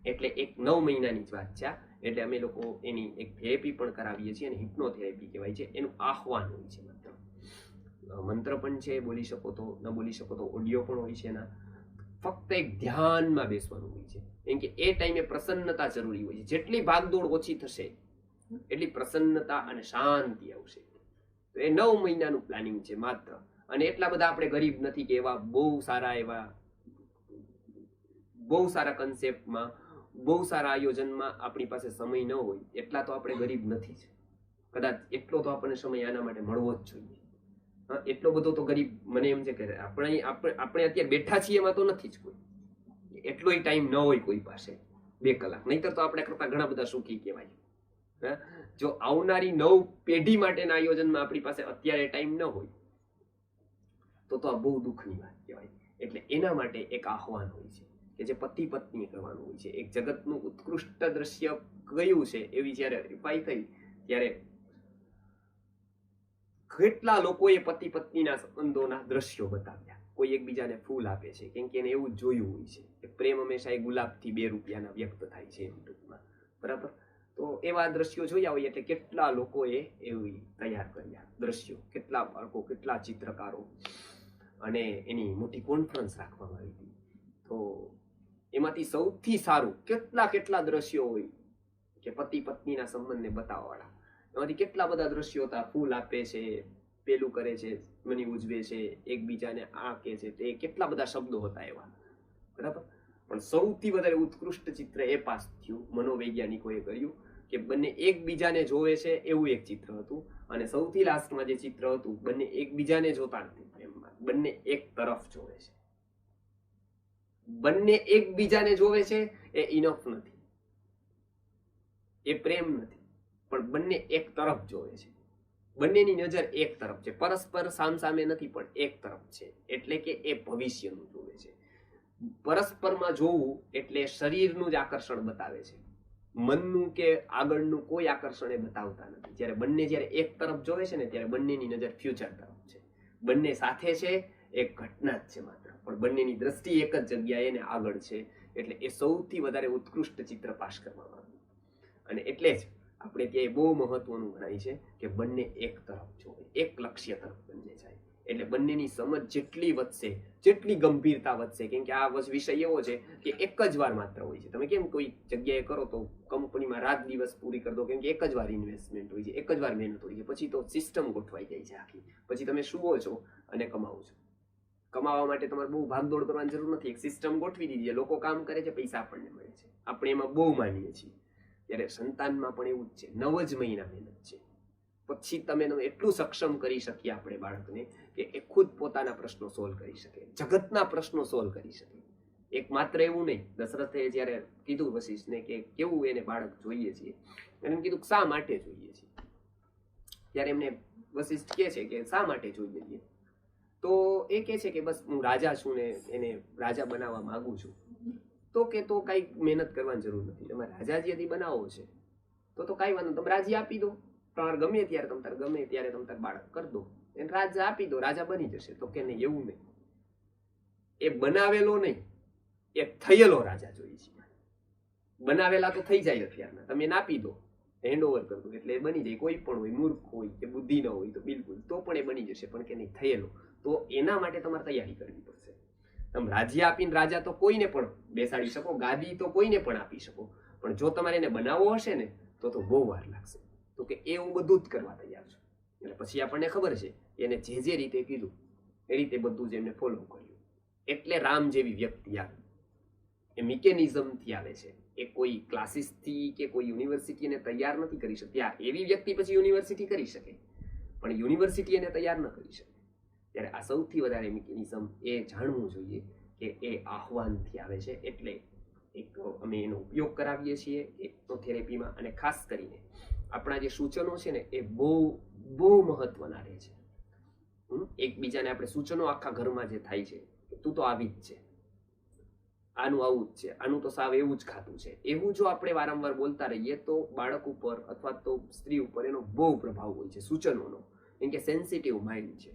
એટલે એક 9 મહિનાની જ વાત છે. એટલે અમે લોકો એની એક થેરેપી પણ કરાવીએ છીએ, અને હિપ્નોથેરેપી કહેવાય છે. એનું આહ્વાન હોય છે, મંત્ર પણ છે, બોલી શકો તો, ન બોલી શકો તો ઓડિયો પણ હોય છે એના. ફક્ત એક ધ્યાનમાં બેસવાનું હોય છે. કેમ કે એ ટાઈમે પ્રસન્નતા જરૂરી હોય છે. જેટલી ભાગદોડ ઓછી થશે એટલી પ્રસન્નતા અને શાંતિ આવશે. તો એ 9 મહિનાનું પ્લાનિંગ છે માત્ર. અને એટલા બધા આપણે ગરીબ નથી કે એવા બહુ સારા કન્સેપ્ટમાં, બહુ સારા આયોજનમાં આપણી પાસે સમય ન હોય. એટલા તો આપણે ગરીબ નથી જ. કદાચ એટલો તો આપણને સમય આના માટે મળવો જ જોઈએ. હા, એટલો બધો તો ગરીબ, મને એમ છે કે આપણે અત્યારે બેઠા છીએ એમાં તો નથી જ કોઈ. એટલો ટાઈમ ન હોય કોઈ પાસે 2 કલાક. નહીતર તો આપણે કરતા ઘણા બધા સુખી કહેવાય. જો આવનારી 9 પેઢી માટેના આયોજનમાં આપણી પાસે અત્યારે ટાઈમ ન હોય તો આ બહુ દુઃખની વાત કહેવાય. એટલે એના માટે એક આહ્વાન હોય છે કે જે પતિ પત્ની કરવાનું હોય છે. એક જગતનું ઉત્કૃષ્ટ દ્રશ્ય કયું છે એવી જ્યારે રીફાઈ થઈ ત્યારે કેટલા લોકોએ પતિ પત્નીના સંબંધોના દ્રશ્યો બતાવ્યા. કોઈ એકબીજાને ફૂલ આપે છે કેમ કે એને એવું જોયું હોય છે કે પ્રેમ હંમેશા એ ગુલાબથી 2 રૂપિયાના વ્યક્ત થાય છે એમ ટૂંકમાં. બરાબર? તો એવા દ્રશ્યો જોયા હોય એટલે કેટલા લોકોએ એવી તૈયાર કર્યા દ્રશ્યો, કેટલા બાળકો, કેટલા ચિત્રકારો, અને એની મોટી કોન્ફરન્સ રાખવામાં આવી હતી. તો એમાંથી સૌથી સારું કેટલા દ્રશ્યો હોય કે પતિ પત્નીના સંબંધને બતાવવાવાળા. એમાંથી કેટલા બધા દ્રશ્યો હતા. ફૂલ આપે છે, પેલું કરે છે, મની ઉજવે છે, એકબીજાને આ કે છે, તે કેટલા બધા શબ્દો હતા એવા. બરાબર? પણ સૌથી વધારે ઉત્કૃષ્ટ ચિત્ર એ પાસ થયું, મનોવૈજ્ઞાનિકોએ કર્યું કે બંને એકબીજાને જોવે છે એવું એક ચિત્ર હતું. અને સૌથી લાસ્ટમાં જે ચિત્ર હતું, બંને એકબીજાને જોતા નથી પ્રેમમાં, બંને એક તરફ જોવે છે. બંને એકબીજાને જોવે છે એ ઇનફ નથી, એ પ્રેમ નથી, પણ બંને એક તરફ જોવે છે. બંનેની નજર એક તરફ છે, પરસ્પર સામસામે નથી, પણ એક તરફ છે. એટલે કે એ ભવિષ્યનું જોવે છે. પરસ્પરમાં જોવું એટલે શરીરનું જ આકર્ષણ બતાવે છે, મનનું કે આગળનું કોઈ આકર્ષણ એ બતાવતા નથી. જ્યારે એક તરફ જોવે છે ને ત્યારે બંનેની નજર ફ્યુચર તરફ છે. બંને સાથે છે, એક ઘટના જ છે માત્ર, પણ બંનેની દ્રષ્ટિ એક જ જગ્યાએ ને આગળ છે. એટલે એ સૌથી વધારે ઉત્કૃષ્ટ ચિત્ર પાસ કરવામાં આવ્યું. અને એટલે જ આપણે ત્યાં બહુ મહત્વનું ગણાય છે કે બંને એક તરફ જોવે, એક લક્ષ્ય તરફ બંને જાય. એટલે બંનેની સમજ જેટલી વધશે, જેટલી ગંભીરતા વધશે. કેમ કે આ વિષય એવો છે કે એક જ વાર માત્ર હોય છે. તમે કેમ કોઈ જગ્યાએ કરો તો કંપનીમાં રાત દિવસ પૂરી કરી દો, કેમ કે એક જ વાર ઇન્વેસ્ટમેન્ટ હોય છે, એક જ વાર મહેનત હોય છે. પછી તો સિસ્ટમ ગોઠવાઈ જાય છે આખી. પછી તમે સુવો છો અને કમાવો છો. કમાવા માટે તમારે બહુ ભાગદોડ કરવાની જરૂર નથી. એક સિસ્ટમ ગોઠવી દીધી, લોકો કામ કરે છે, પૈસા આપણને મળે છે. આપણે એમાં બહુ માનીએ છીએ. ત્યારે સંતાનમાં પણ એવું જ છે. 9 જ મહિના મહેનત છે. પછી તમે એટલું સક્ષમ કરી શકીએ આપણે બાળકને કે એ ખુદ પોતાના પ્રશ્નો સોલ્વ કરી શકે, જગતના પ્રશ્નો સોલ્વ કરી શકે. એક માત્ર એવું નહીં. દશરથે જ્યારે કીધું વશિષ્ઠને કે કેવું એને બાળક જોઈએ છીએ, એને કીધું શા માટે જોઈએ છીએ, ત્યારે એમને વશિષ્ઠ કહે છે કે શા માટે જોઈએ છીએ, તો એ કહે છે કે બસ હું રાજા છું ને એને રાજા બનાવવા માંગુ છું. તો કે તો કઈ મહેનત કરવાની જરૂર નથી. તમે રાજા યદી બનાવો છે તો કઈ વાંધો, તમે રાજી આપી દો. તમારે ગમે ત્યારે તમે બાળક કરી દો, એને રાજા આપી દો, રાજા બની જશે. તો કે નહીં, એવું નહીં. એ બનાવેલો નહીં, એ થયેલો રાજા જોઈએ છે. બનાવેલા તો થઈ જાય અત્યારના, તમે એને આપી દો, હેન્ડ ઓવર કરી દો એટલે એ બની જાય. કોઈ પણ હોય, મૂર્ખ હોય કે બુદ્ધિ ન હોય તો બિલકુલ, તો પણ એ બની જશે. પણ કે નહીં, થયેલો. તો એના માટે તમારે તૈયારી કરવી પડશે. તમે રાજ્ય આપીને રાજા તો કોઈને પણ બેસાડી શકો, ગાદી તો કોઈને પણ આપી શકો, પણ જો તમારે એને બનાવવો હશે ને તો બહુ વાર લાગશે. તો કે એ હું બધું જ કરવા તૈયાર છું. એટલે પછી આપણને ખબર છે એને જે રીતે કીધું એ રીતે બધું જ એમને ફોલો કર્યું. એટલે રામ જેવી વ્યક્તિ આવે એ મિકેનિઝમથી આવે છે. એ કોઈ ક્લાસીસથી કે કોઈ યુનિવર્સિટીને તૈયાર નથી કરી શકતી. એવી વ્યક્તિ પછી યુનિવર્સિટી કરી શકે, પણ યુનિવર્સિટી એને તૈયાર ન કરી શકે. ત્યારે આ સૌથી વધારે મિકેનિઝમ એ જાણવું જોઈએ કે એ આહ્વાનથી આવે છે. એટલે એક અમે એનો ઉપયોગ કરાવીએ છીએ હિપ્નોથેરેપીમાં, અને ખાસ કરીને આપણા જે સૂચનો છે ને એ બહુ મહત્વના રહે છે. એકબીજાને આપણે સૂચનો આખા ઘરમાં જે થાય છે, તું તો આવી જ છે, આનું આવું જ છે, આનું તો સાવ એવું જ ખાતું છે, એવું જો આપણે વારંવાર બોલતા રહીએ તો બાળક ઉપર અથવા તો સ્ત્રી ઉપર એનો બહુ પ્રભાવ હોય છે સૂચનોનો. કેમ કે સેન્સિટિવ માઇન્ડ છે.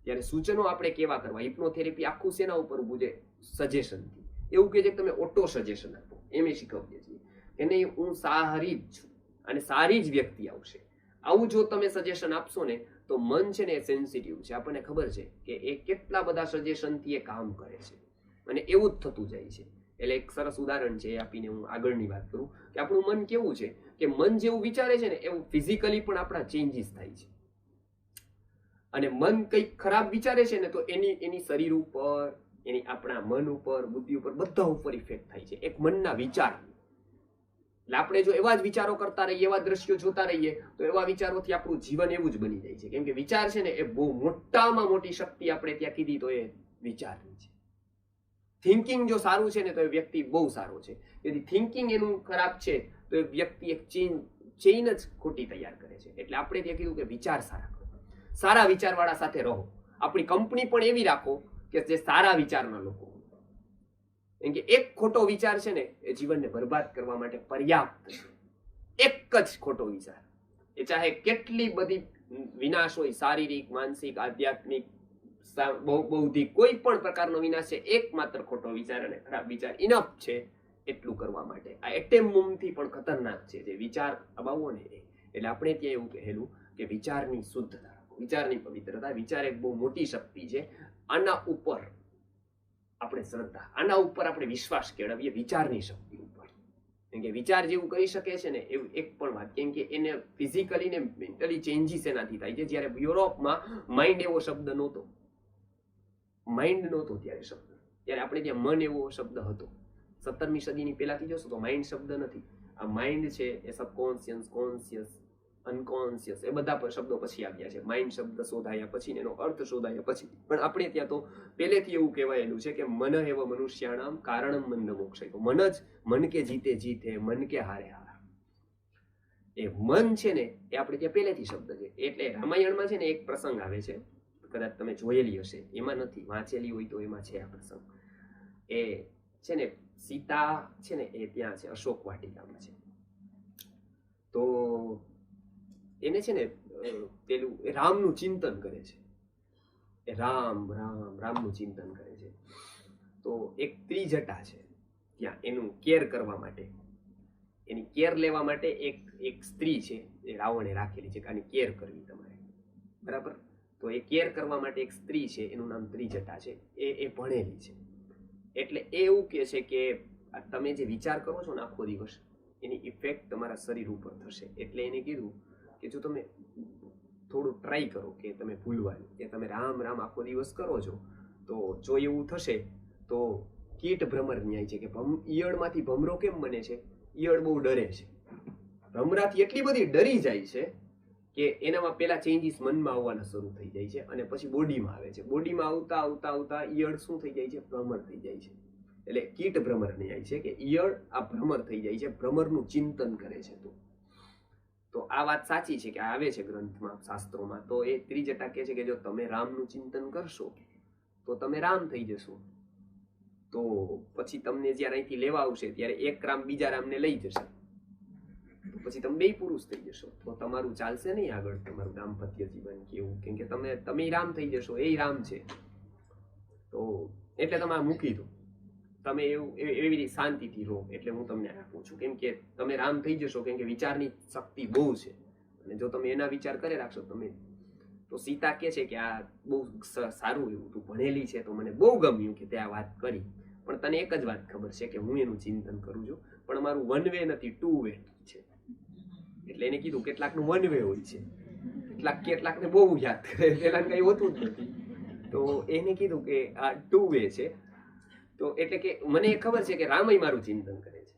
ત્યારે સૂચનો આપણે કેવા કરવા? હિપ્નોથેરેપી આખું શેના ઉપર ઊભું છે? સજેશનથી. એવું કહે છે કે તમે ઓટો સજેશન આપો, એમ શીખવીએ છીએ કે નહીં હું સારી જ છું અને સારી જ વ્યક્તિ આવશે. આવું જો તમે સજેશન આપશો ને તો મન છે ને એ સેન્સિટિવ છે. આપણને ખબર છે કે એ કેટલા બધા સજેશનથી એ કામ કરે છે અને એવું જ થતું જાય છે. એટલે એક સરસ ઉદાહરણ છે એ આપીને હું આગળની વાત કરું કે આપણું મન કેવું છે કે મન જેવું વિચારે છે ને એવું ફિઝિકલી પણ આપણા ચેન્જીસ થાય છે. અને મન કંઈક ખરાબ વિચારે છે ને તો એની શરીર ઉપર, એની આપણા મન ઉપર, બુદ્ધિ ઉપર, બધા ઉપર ઇફેક્ટ થાય છે એક મનના વિચાર. એટલે આપણે જો એવા જ વિચારો કરતા રહીએ, એવા દ્રશ્યો જોતા રહીએ તો એવા વિચારોથી આપણું જીવન એવું જ બની જાય છે. કેમ કે વિચાર છે ને એ બહુ મોટામાં મોટી શક્તિ આપણે ત્યાં કીધી તો એ વિચારની છે. થિંકિંગ જો સારું છે ને તો એ વ્યક્તિ બહુ સારો છે. यदि થિંકિંગ એનું ખરાબ છે તો એ વ્યક્તિ એક ચેઇન જ ખોટી તૈયાર કરે છે. એટલે આપણે ત્યાં કીધું કે વિચાર સારા કરો, સારા વિચારવાળા સાથે રહો. આપણી કંપની પણ એવી રાખો કે જે સારા વિચારના લોકો. કેમ કે એક ખોટો વિચાર છે ને એ જીવનને બરબાદ કરવા માટે પર્યાપ્ત છે. એક જ ખોટો વિચાર, એ ચાહે કેટલી બધી વિનાશ હોય, શારીરિક, માનસિક, આધ્યાત્મિક, બૌદ્ધિક, કોઈ પણ પ્રકારનો વિનાશ છે, એકમાત્ર ખોટો વિચાર અને ખરાબ વિચાર ઇનફ છે એટલું કરવા માટે. આ એટેમથી પણ ખતરનાક છે જે વિચાર અબાવો ને. એટલે આપણે ત્યાં એવું કહેલું કે વિચારની શુદ્ધતા, વિચારની પવિત્રતા. વિચાર એક બહુ મોટી શક્તિ છે. આના ઉપર આપણે શ્રદ્ધા, આના ઉપર આપણે વિશ્વાસ કેળવીએ, વિચારની શક્તિ ઉપર. કેમ કે વિચાર જેવું કરી શકે છે ને એવું એક પણ વાત. કેમ કે એને ફિઝિકલી ને મેન્ટલી ચેન્જીસ એનાથી થાય છે. જ્યારે યુરોપમાં માઇન્ડ એવો શબ્દ નહોતો, માઇન્ડ નહોતો ત્યારે શબ્દ, ત્યારે આપણે ત્યાં મન એવો શબ્દ હતો. 17મી સદીની પહેલાથી જોશો તો માઇન્ડ શબ્દ નથી. આ માઇન્ડ છે એ સબકોન્શિયસ, કોન્શિયસ, અનકોન્શિયસ એ બધા શબ્દો પછી આવ્યા છે. માઇન્ડ શબ્દ શોધાયા પછી, એનો અર્થ શોધાયા પછી. પણ આપણે ત્યાં તો પહેલેથી એવું કહેવાયેલું છે કે મન એવ મનુષ્યાણામ કારણમ મંદ મોક્ષ. તો મન જ, મન કે જીતે જીતે, મન કે હારે હારા. એ મન છે ને એ આપણે ત્યાં પહેલેથી શબ્દ છે. એટલે રામાયણમાં છે ને એક પ્રસંગ આવે છે, કદાચ તમે જોયેલી હશે, એમાં નથી, વાંચેલી હોય તો એમાં છે આ પ્રસંગ. એ છે ને સીતા છે ને એ ત્યાં છે અશોક વાટિકામાં છે. તો એને છે ને પેલું રામનું ચિંતન કરે છે. એ રામનું ચિંતન કરે છે. તો એક ત્રિજટા છે ત્યાં એનું કેર કરવા માટે, એની કેર લેવા માટે એક સ્ત્રી છે એ રાવણે રાખેલી છે કે આની કેર કરવી તમારે, બરાબર. તો એ કેર કરવા માટે એક સ્ત્રી છે, એનું નામ ત્રિજટા છે. એ ભણેલી છે. એટલે એ એવું કહે છે કે તમે જે વિચાર કરો છો ને આખો દિવસ, એની ઇફેક્ટ તમારા શરીર ઉપર થશે. એટલે એને કીધું કે જો તમે થોડું ટ્રાય કરો કે તમે ભૂલવાનું, કે તમે રામ આખો દિવસ કરો છો તો જો એવું થશે તો કીટ ભ્રમર ન્યાય છે કે ઈયળમાંથી ભમરો કેમ બને છે? ઈયળ બહુ ડરે છે. ભમરાથી એટલી બધી ડરી જાય છે કે એનામાં પેલા ચેન્જીસ મનમાં આવવાના શરૂ થઈ જાય છે અને પછી બોડીમાં આવે છે. બોડીમાં આવતા ઈયળ શું થઈ જાય છે? ભ્રમર થઈ જાય છે. એટલે કીટ ભ્રમર ન્યાય છે કે ઈયળ આ ભ્રમર થઈ જાય છે, ભ્રમરનું ચિંતન કરે છે. તો આ વાત સાચી છે કે આવે છે ગ્રંથમાં, શાસ્ત્રોમાં. તો એ ત્રિજટા કહે છે કે જો તમે રામનું ચિંતન કરશો તો તમે રામ થઈ જશો. તો પછી તમને જ્યારે અહીંથી લેવા આવશે ત્યારે એક રામ બીજા રામને લઈ જશે, તો પછી તમે બે પુરુષ થઈ જશો. તો તમારું ચાલશે નહીં આગળ તમારું દાંપત્ય જીવન કેવું. કેમ કે તમે રામ થઈ જશો, એ રામ છે. તો એટલે તમે આ મૂકી દો, તમે એવી રીતે શાંતિથી રહો. એટલે હું તમને આપું છું. કેમ કે તમે રામ થઈ જશો. કેમ કે વિચારની શક્તિ બહુ છે અને જો તમે એના વિચાર કરે રાખશો તમે. તો સીતા કહે છે કે આ બહુ સારું એવું, તું ભણેલી છે તો મને બહુ ગમ્યું કે તે આ વાત કરી, પણ તને એક જ વાત ખબર છે કે હું એનું ચિંતન કરું છું, પણ મારું 1 વે નથી 2 વે છે. એટલે એટલે એને કીધું કેટલાકનું વન વે હોય છે, કેટલાકને બહુ યાદ કરે, પેલા કઈ હોતું જ નથી. તો એને કીધું કે આ 2 વે છે. તો એટલે કે મને ખબર છે કે રામય મારું ચિંતન કરે છે,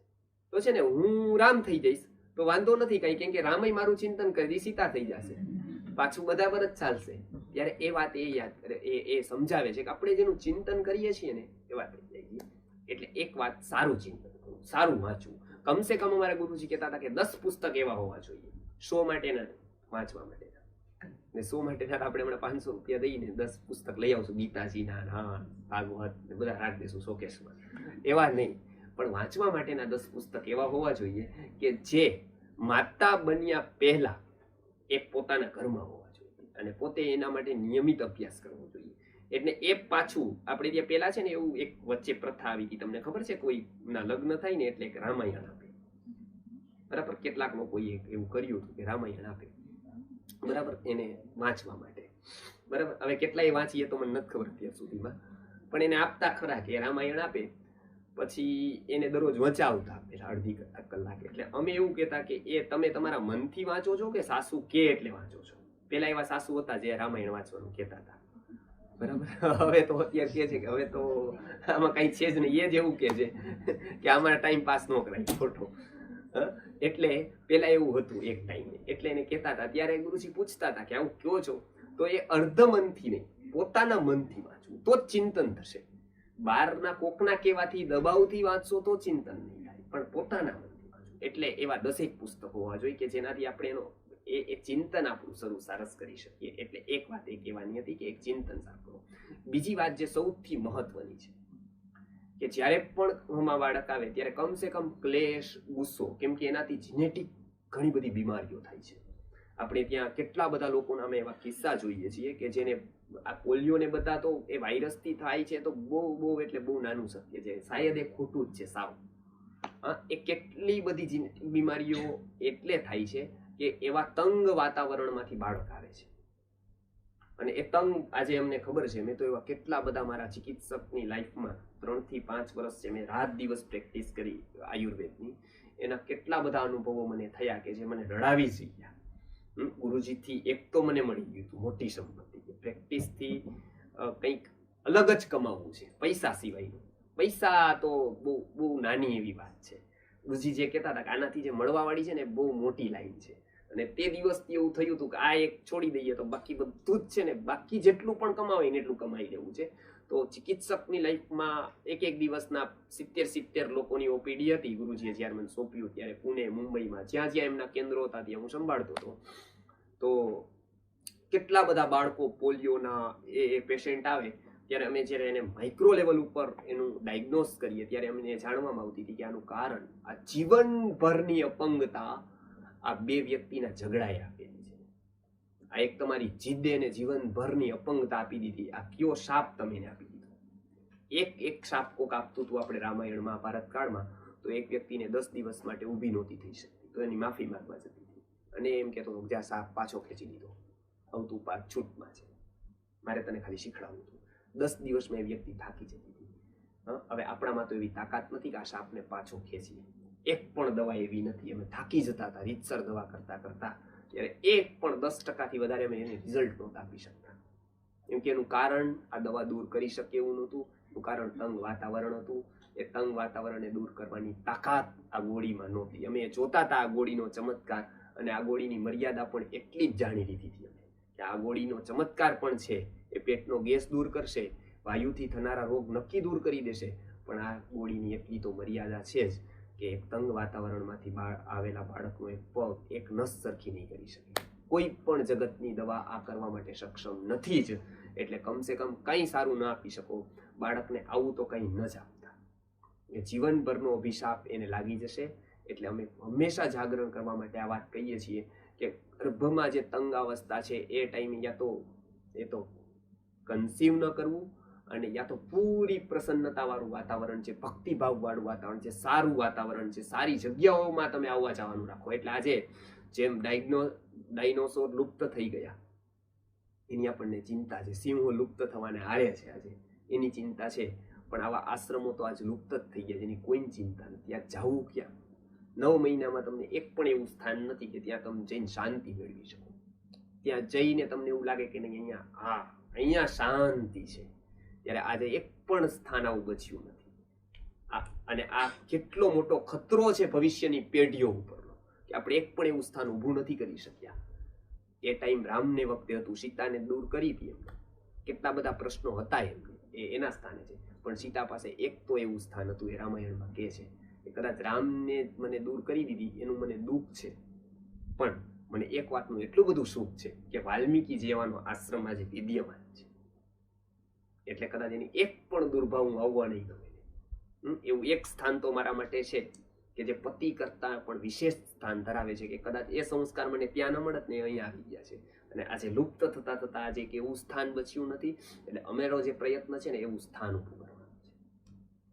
તો છે ને હું રામ થઈ જઈશ તો વાંધો નથી કઈ, કેમ કે રામય મારું ચિંતન કરી સીતા થઈ જશે, પાછું બધા પર જ ચાલશે. ત્યારે એ વાત એ યાદ કરે, એ સમજાવે છે કે આપણે જેનું ચિંતન કરીએ છીએ ને એ વાત થઈ જાય. એટલે એક વાત, સારું ચિંતન કરવું, સારું વાંચવું. કમસે કમ અમારા ગુરુજી કહેતા હતા કે 10 પુસ્તક એવા હોવા જોઈએ, શો માટેના વાંચવા માટેના. ને 100 માટેના આપણે હમણાં 500 રૂપિયા દઈને 10 પુસ્તક લઈ આવશું, ગીતાજીના, હા, ભાગવત ને બધા રાખી દઈશું શોકેસમાં, એવા નહીં. પણ વાંચવા માટેના 10 પુસ્તક એવા હોવા જોઈએ કે જે માતા બન્યા પહેલા એ પોતાના ઘરમાં હોવા જોઈએ અને પોતે એના માટે નિયમિત અભ્યાસ કરવો જોઈએ. એટલે એ પાછું આપણે ત્યાં પેલા છે ને એવું એક વચ્ચે પ્રથા આવી હતી, તમને ખબર છે, કોઈના લગ્ન થાય ને એટલે એક રામાયણ આપે, બરાબર. કેટલાક લોકોએ એવું કર્યું હતું કે રામાયણ આપે, બરાબર, એને વાંચવા માટે, બરાબર. હવે કેટલાય વાંચીએ તો મને નથી ખબર અત્યાર સુધીમાં, પણ એને આપતા ખરા કે રામાયણ આપે, પછી એને દરરોજ વંચાવતા પેલા અડધી કલાક. એટલે અમે એવું કહેતા કે એ તમે તમારા મનથી વાંચો છો કે સાસુ કે એટલે વાંચો છો? પેલા એવા સાસુ હતા જે રામાયણ વાંચવાનું કહેતા હતા, બરાબર. હવે તો અત્યારે કહે છે કે હવે તો આમાં કઈ છે જ નહીં, એ જ એવું કહે છે કે અમારા ટાઈમ પાસ ન કરાય ખોટો. એટલે પેલા એવું હતું એક ટાઈમે, એટલે એને કહેતા હતા. ત્યારે ગુરુજી પૂછતા હતા કે આવું કયો છો, તો એ અર્ધ મનથી નહીં, પોતાના મનથી વાંચવું તો જ ચિંતન થશે. બહારના કોકના કહેવાથી દબાવથી વાંચશો તો ચિંતન નહીં થાય, પણ પોતાના મનથી વાંચવું. એટલે એવા 10 પુસ્તકો હોવા જોઈએ કે જેનાથી આપણે એનો એ ચિંતન આપણું સરસ કરી શકીએ. એટલે એક વાત એ કહેવાની હતી કે એક ચિંતન સારું કરો. બીજી વાત જે સૌથી મહત્વની છે કે જ્યારે પણ ઘરમાં બાળક આવે ત્યારે કમસે કમ ક્લેશ, ગુસ્સો, કેમ કે એનાથી જીનેટિક ઘણી બધી બીમારીઓ થાય છે. આપણે ત્યાં કેટલા બધા લોકોના અમે એવા કિસ્સા જોઈએ છીએ કે જેને આ પોલિયોને બધા તો એ વાયરસથી થાય છે, તો બહુ એટલે બહુ નાનું સત્ય છે, શાયદ એ ખોટું જ છે સાવ. એ કેટલી બધી જીનેટિક બીમારીઓ એટલે થાય છે કે એવા તંગ વાતાવરણમાંથી બાળક આવે છે. અને એ તંગ, આજે અમને ખબર છે, મેં તો એવા કેટલા બધા મારા ચિકિત્સકની લાઈફમાં 3 થી 5 વર્ષ છે, મેં રાત દિવસ પ્રેક્ટિસ કરી આયુર્વેદની, એના કેટલા બધા અનુભવો મને થયા કે જે મને રડાવી જ ગયા. ગુરુજીથી એક તો મને મળી ગયું હતું મોટી સંપત્તિ કે પ્રેક્ટિસથી કંઈક અલગ જ કમાવવું છે, પૈસા સિવાયનું. પૈસા તો બહુ નાની એવી વાત છે. ગુરુજી જે કહેતા હતા કે આનાથી જે મળવાવાળી છે ને બહુ મોટી લાઈન છે. અને તે દિવસથી એવું થયું હતું કે આ એક છોડી દઈએ તો બાકી બધું જ છે ને, બાકી જેટલું પણ કમાવે ને એટલું કમાઈ લેવું છે. તો ચિકિત્સકની લાઈફમાં એક દિવસના 70 લોકોની ઓપીડી હતી. ગુરુજીએ જ્યારે મને સોંપ્યું ત્યારે પુણે, મુંબઈમાં, જ્યાં એમના કેન્દ્રો હતા ત્યાં હું સંભાળતો હતો. તો કેટલા બધા બાળકો પોલિયોના એ પેશન્ટ આવે ત્યારે અમે જ્યારે એને માઇક્રો લેવલ ઉપર એનું ડાયગ્નોસ કરીએ ત્યારે અમને જાણવામાં આવતી હતી કે આનું કારણ આ જીવનભરની અપંગતા આ 2 વ્યક્તિના ઝઘડાએ આપેલી છે. આ એક તમારી જીદ્દે ને જીવનભરની અપંગતા આપી દીધી. આ કયો શાપ તમે એને આપી દીધો? એક શાપ કોક આપતું હતું આપણે રામાયણ મહાભારત કાળમાં, તો એક વ્યક્તિને 10 દિવસ માટે ઊભી નહોતી થઈ શકતી, તો એની માફી માંગવા જતી હતી અને એમ કહેતો હતો જ્યાં શાપ પાછો ખેંચી લીધો, હવે તું પાછ છૂટમાં છે, મારે તને ખાલી શીખડાવવું હતું. 10 દિવસમાં એ વ્યક્તિ થાકી જતી હતી. હવે આપણામાં તો એવી તાકાત નથી કે આ શાપને પાછો ખેંચીએ. એક પણ દવા એવી નથી. અમે થાકી જતા હતા રીતસર દવા કરતા ત્યારે એક પણ 10%થી વધારે અમે એને રિઝલ્ટ નહોતા આપી શકતા, કેમ કે એનું કારણ આ દવા દૂર કરી શકે એવું નહોતું. એનું કારણ તંગ વાતાવરણ હતું. એ તંગ વાતાવરણને દૂર કરવાની તાકાત આ ગોળીમાં નહોતી. અમે જોતા હતા આ ગોળીનો ચમત્કાર, અને આ ગોળીની મર્યાદા પણ એટલી જ જાણી લીધી હતી અમે કે આ ગોળીનો ચમત્કાર પણ છે, એ પેટનો ગેસ દૂર કરશે, વાયુથી થનારા રોગ નક્કી દૂર કરી દેશે, પણ આ ગોળીની એટલી તો મર્યાદા છે જ કે એક તંગ વાતાવરણમાંથી આવેલા બાળકનો એક પગ, એક નસ સરખી નહીં કરી શકે. કોઈ પણ જગતની દવા આ કરવા માટે સક્ષમ નથી જ. એટલે કમસે કમ કંઈ સારું ન આપી શકો બાળકને, આવું તો કંઈ ન જ આપતા. એ જીવનભરનો અભિશાપ એને લાગી જશે. એટલે અમે હંમેશા જાગરણ કરવા માટે આ વાત કહીએ છીએ કે ગર્ભમાં જે તંગ અવસ્થા છે એ ટાઈમે યા તો એ તો કન્સીવ ન કરવું, અને યા તો પૂરી પ્રસન્નતા વાળું વાતાવરણ છે, ભક્તિભાવ વાળું વાતાવરણ છે, સારું વાતાવરણ છે, સારી જગ્યાઓમાં તમે આવવા જવાનું રાખો. એટલે આજે જેમ ડાયનોસોર લુપ્ત થઈ ગયા એની આપણને ચિંતા છે, સિંહો લુપ્ત થવાને આરે છે આજે, એની ચિંતા છે. પણ આવા આશ્રમો તો આજ લુપ્ત જ થઈ ગયા, જેની કોઈ ચિંતા નથી. આ જવું ક્યાં? 9 મહિનામાં તમને એક પણ એવું સ્થાન નથી કે ત્યાં તમે જઈને શાંતિ મેળવી શકો. ત્યાં જઈને તમને એવું લાગે કે નહીં અહીંયા શાંતિ છે. ત્યારે આજે એક પણ સ્થાન આવું બચ્યું નથી. અને આ કેટલો મોટો ખતરો છે ભવિષ્યની પેઢીઓ ઉપરનો કે આપણે એક પણ એવું સ્થાન ઊભું નથી કરી શક્યા. એ ટાઈમ રામને વખતે હતું, સીતાને દૂર કરી હતી એમને, કેટલા બધા પ્રશ્નો હતા એમને, એના સ્થાને છે. પણ સીતા પાસે એક તો એવું સ્થાન હતું, એ રામાયણમાં કહે છે કે કદાચ રામને મને દૂર કરી દીધી એનું મને દુઃખ છે, પણ મને એક વાતનું એટલું બધું સુખ છે કે વાલ્મીકી જેવાનો આશ્રમ આજે વિદ્યમાન છે. એટલે કદાચ એની એક પણ દુર્ભાવ હું આવવા નહીં ગમે. એવું એક સ્થાન તો મારા માટે છે કે જે પતિ કરતા પણ વિશેષ સ્થાન ધરાવે છે, કે કદાચ એ સંસ્કાર મને ત્યાં ન મળત ને અહીંયા આવી ગયા છે. અને આજે લુપ્ત થતા થતા આજે એક એવું સ્થાન બચ્યું નથી. એટલે અમેરો જે પ્રયત્ન છે ને એવું સ્થાન ઊભું કરવાનું છે.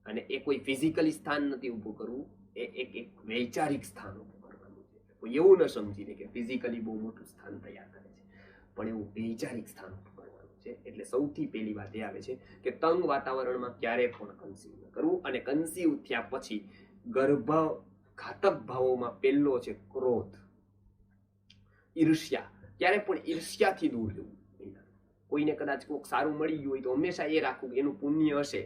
અને એ કોઈ ફિઝિકલી સ્થાન નથી ઊભું કરવું, એ એક વૈચારિક સ્થાન ઊભું કરવાનું છે. કોઈ એવું ન સમજીને કે ફિઝિકલી બહુ મોટું સ્થાન તૈયાર કરે છે, પણ એવું વૈચારિક સ્થાન ઊભું કરવાનું છે. એટલે સૌથી પહેલી વાત એ આવે છે કે તંગ વાતાવરણમાં ક્યારે પણ કન્સીવ ન કરવું. અને કન્સીવ થયા પછી ઘાતક ભાવોમાં પહેલો છે ક્રોધ, ઈર્ષ્યા. ક્યારે પણ ઈર્ષ્યાથી દૂર રહેવું. કોઈને કદાચ કોઈક સારું મળી ગયું હોય તો હંમેશા એ રાખવું કે એનું પુણ્ય હશે.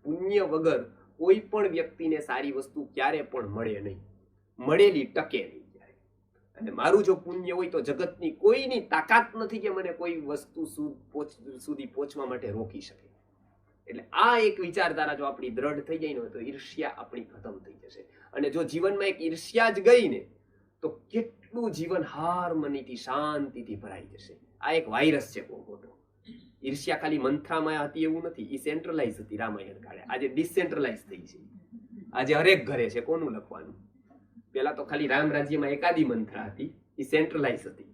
પુણ્ય વગર કોઈ પણ વ્યક્તિને સારી વસ્તુ ક્યારે પણ મળે નહીં, મળેલી ટકે નહીં ક્યારે. અને મારું જો પુણ્ય હોય તો જગતની કોઈની તાકાત નથી કે મને કોઈ વસ્તુ સુધી પહોંચવા માટે રોકી શકે. એટલે આ એક વિચારધારા જો આપણી દ્રઢ થઈ જાય ને તો ઈર્ષ્યા આપણી ખતમ થઈ જશે. અને જો જીવનમાં એક ઈર્ષ્યા જ ગઈ ને તો કેટલું જીવન હાર્મનીથી શાંતિથી ભરાઈ જશે. આ એક વાયરસ છે બહુ મોટો. ઈર્ષ્યા ખાલી મંથરામાં હતી એવું નથી, એ સેન્ટ્રલાઇઝ હતી રામાયણ કાળે. આજે ડિસેન્ટ્રલાઇઝ થઈ છે. આજે હરેક ઘરે છે. કોનું લખવાનું? પેલા તો ખાલી રામ રાજ્યમાં એકાદી મંથરા હતી, એ સેન્ટ્રલાઇઝ હતી,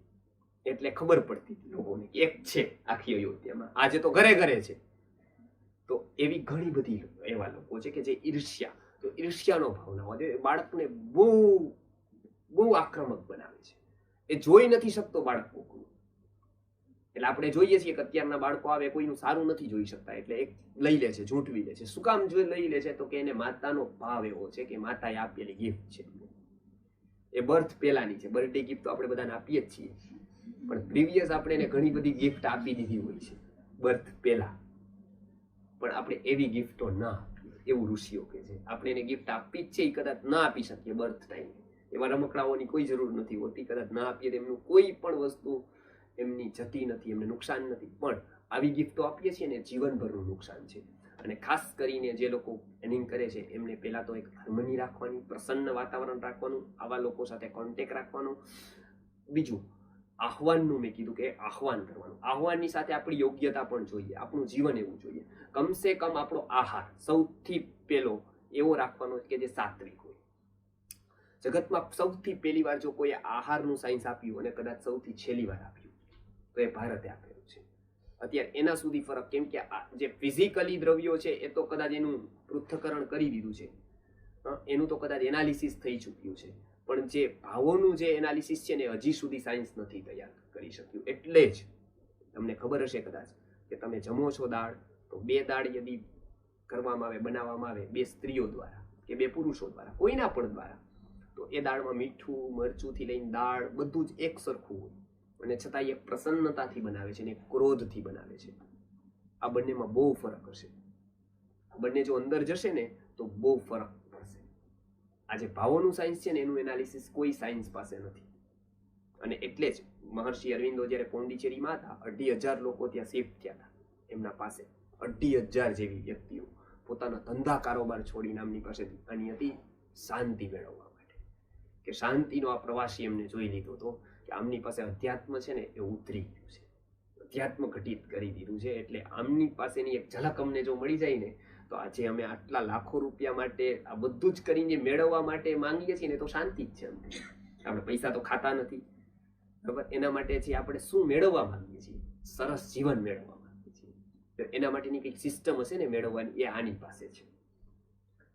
એટલે ખબર પડતી હતી લોકોને એક છે આખી અયોધ્યામાં. આજે તો ઘરે ઘરે છે. તો એવી ઘણી બધી એવા લોકો છે કે જે ઈર્ષ્યા, તો ઈર્ષ્યાનો ભાવ ના હોય, બાળકને બહુ આક્રમક બનાવે છે. એ જોઈ નથી શકતો બાળક કોકનું. એટલે આપણે જોઈએ છીએ કે અત્યારના બાળકો આવે કોઈનું સારું નથી જોઈ શકતા, એટલે એક લઈ લે છે, ઝૂંટવી લે છે. શું કામ લઈ લે છે? તો કે એને માતાનો ભાવ એવો છે કે માતાએ આપેલી ગિફ્ટ છે, એ બર્થ પહેલાની છે. બર્થડે ગિફ્ટ તો આપણે બધાને આપીએ જ છીએ, પણ પ્રીવિયસ આપણે એને ઘણી બધી ગિફ્ટ આપી દીધી હોય છે બર્થ પહેલા, પણ આપણે એવી ગિફ્ટો ના આપીએ. એવું ઋષિઓ કે છે આપણે એને ગિફ્ટ આપી જ છે, એ કદાચ ના આપી શકીએ બર્થ ટાઈમ. એવા રમકડાઓની કોઈ જરૂર નથી હોતી, કદાચ ના આપીએ તો એમનું કોઈ પણ વસ્તુ એમની જતી નથી, એમને નુકસાન નથી. પણ આવી ગિફ્ટો આપીએ છીએ ને જીવનભરનું નુકસાન છે. અને ખાસ કરીને જે લોકો પ્લાનિંગ કરે છે એમને પહેલા તો એક હાર્મની રાખવાની, પ્રસન્ન વાતાવરણ રાખવાનું, આવા લોકો સાથે કોન્ટેક્ટ રાખવાનું. બીજું આહ્વાનનું મેં કીધું કે આહ્વાન કરવાનું. આહ્વાનની સાથે આપણી યોગ્યતા પણ જોઈએ, આપણું જીવન એવું જોઈએ. કમસે કમ આપણો આહાર સૌથી પહેલો એવો રાખવાનો કે જે સાત્વિક હોય. જગતમાં સૌથી પહેલી વાર જો કોઈ આહારનું સાયન્સ આપ્યું અને કદાચ સૌથી છેલ્લી વાર આપ્યું તો એ ભારતે આપેલું છે. અત્યારે એના સુધી ફરક, કેમ કે જે ફિઝિકલી દ્રવ્યો છે એ તો કદાચ એનું પૃથ્થકરણ કરી દીધું છે, એનું તો કદાચ એનાલિસિસ થઈ ચૂક્યું છે, પણ જે ભાવોનું જે એનાલિસિસ છે ને હજી સુધી સાયન્સ નથી તૈયાર કરી શક્યું. એટલે જ તમને ખબર હશે કદાચ કે તમે જમો છો દાળ, તો 2 દાળ યદી કરવામાં આવે, બનાવવામાં આવે 2 સ્ત્રીઓ દ્વારા કે 2 પુરુષો દ્વારા, કોઈના પણ દ્વારા, તો એ દાળમાં મીઠું મરચુંથી લઈને દાળ બધું જ એક સરખું હોય, અને છતાં એ પ્રસન્નતાથી બનાવે છે ને ક્રોધથી બનાવે છે. આ બંનેમાં બહુ ફરક હશે. આ બંને જો અંદર જશે ને તો બહુ ફરક પડશે. આજે ભાવોનું સાયન્સ છે ને એનું એનાલિસિસ કોઈ સાયન્સ પાસે નથી. અને એટલે જ મહર્ષિ અરવિંદો જ્યારે પોંડિચેરીમાં હતા, 2,500 લોકો ત્યાં શિફ્ટ થયા હતા એમના પાસે. 2,500 જેવી વ્યક્તિઓ પોતાના ધંધા કારોબાર છોડીને આમની પાસેથી આની હતી શાંતિ મેળવવા માટે. કે શાંતિનો આ પ્રવાસી એમને જોઈ લીધો હતો કે આમની પાસે અધ્યાત્મ છે ને એ ઉતરી ગયું છે, અધ્યાત્મ ઘટિત કરી દીધું છે. એટલે આમની પાસેની એક ઝલક અમને જો મળી જાય ને તો આજે અમે આટલા લાખો રૂપિયા માટે આ બધું જ કરીને મેળવવા માટે માંગીએ છીએ ને તો શાંતિ જ છે. આપણે પૈસા તો ખાતા નથી, બરાબર? એના માટે છે આપણે શું મેળવવા માંગીએ છીએ? સરસ જીવન મેળવવા માંગીએ છીએ. તો એના માટેની કંઈક સિસ્ટમ હશે ને મેળવવાની, એ આની પાસે છે.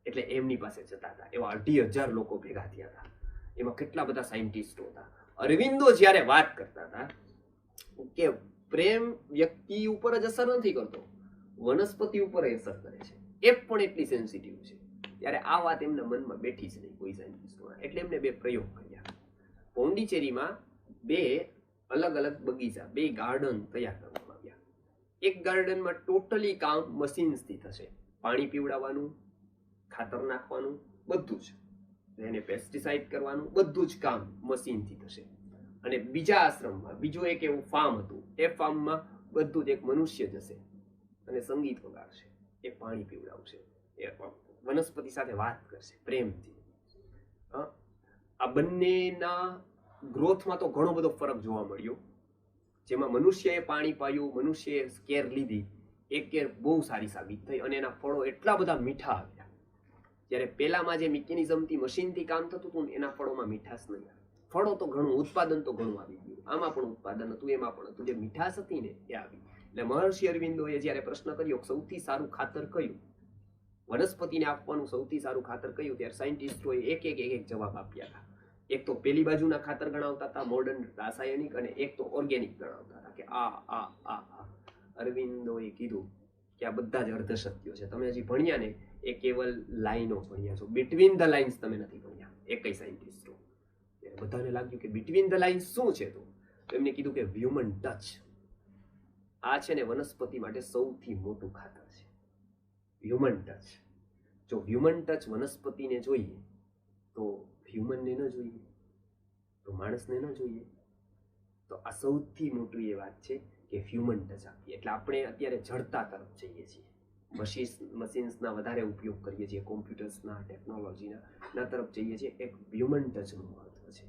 એટલે એમની પાસે જતા હતા. એવા 2,500 લોકો ભેગા થયા હતા. એમાં કેટલા બધા સાયન્ટિસ્ટો હતા. અરવિંદો જ્યારે વાત કરતા હતા કે પ્રેમ વ્યક્તિ ઉપર જ અસર નથી કરતો, વનસ્પતિ ઉપર અસર કરે છે. એ પણ એટલી સેન્સિટિવ છે. ત્યારે આ વાત એમના મનમાં બેઠી જ નહીં કોઈ સાયન્ટિસ્ટોના, એટલે એમને 2 પ્રયોગ કર્યા. પોંડિચેરીમાં 2 અલગ અલગ બગીચા, 2 ગાર્ડન તૈયાર કરવામાં આવ્યા. એક ગાર્ડનમાં ટોટલી કામ મશીન્સથી થશે, પાણી પીવડાવવાનું, ખાતર નાખવાનું, બધું જ, એને પેસ્ટિસાઇડ કરવાનું, બધું જ કામ મશીનથી થશે. અને બીજા આશ્રમમાં બીજું એક એવું ફાર્મ હતું, એ ફાર્મમાં બધું જ એક મનુષ્ય જશે અને સંગીત વગાડશે, એ પાણી પીવડાવશે, એ વનસ્પતિ સાથે વાત કરશે પ્રેમથી. આ બંનેના ગ્રોથમાં તો ઘણો બધો ફરક જોવા મળ્યો. જેમાં મનુષ્યએ પાણી પાયું, મનુષ્યએ કેર લીધી, એ કેર બહુ સારી સાબિત થઈ અને એના ફળો એટલા બધા મીઠા આવ્યા. જ્યારે પેલામાં જે મિકેનિઝમથી મશીનથી કામ થતું હતું ને, એના ફળોમાં મીઠાશ નહીં આવી. ફળો તો ઘણું, ઉત્પાદન તો ઘણું આવી ગયું, આમાં પણ ઉત્પાદન હતું, એમાં પણ હતું, જે મીઠાશ હતી ને એ આવી. એટલે મહર્ષિ અરવિંદોએ જ્યારે પ્રશ્ન કર્યો સૌથી સારું ખાતર કયું, વનસ્પતિને આપવાનું સૌથી સારું ખાતર કયું, ત્યારે સાયન્ટિસ્ટોએ એક જવાબ આપ્યા હતા. એક તો પેલી બાજુના ખાતર ગણાવતા હતા મોડર્ન રાસાયણિક, અને એક તો ઓર્ગેનિક ગણાવતા હતા કે આ અરવિંદોએ કીધું કે આ બધા જ અર્ધસત્યો છે. તમે હજી ભણ્યા ને એ કેવલ લાઈનો ભણ્યા છો, બિટવીન ધ લાઇન્સ તમે નથી ભણ્યા. એકઈ સાયન્ટિસ્ટો બધાને લાગ્યું કે બિટવીન ધ લાઇન્સ શું છે, તો એમને કીધું કે હ્યુમન ટચ. આ છે ને વનસ્પતિ માટે સૌથી મોટું ખાતર છે, હ્યુમન ટચ. જો હ્યુમન ટચ વનસ્પતિને જોઈએ તો હ્યુમનને ન જોઈએ, તો માણસને ન જોઈએ. તો આ સૌથી મોટી એ વાત છે કે હ્યુમન ટચ આપીએ. એટલે આપણે અત્યારે જડતા તરફ જઈએ છીએ, મશીન્સના વધારે ઉપયોગ કરીએ છીએ, કોમ્પ્યુટર્સના, ટેકનોલોજીના તરફ જઈએ છીએ. એક હ્યુમન ટચનું મહત્વ છે.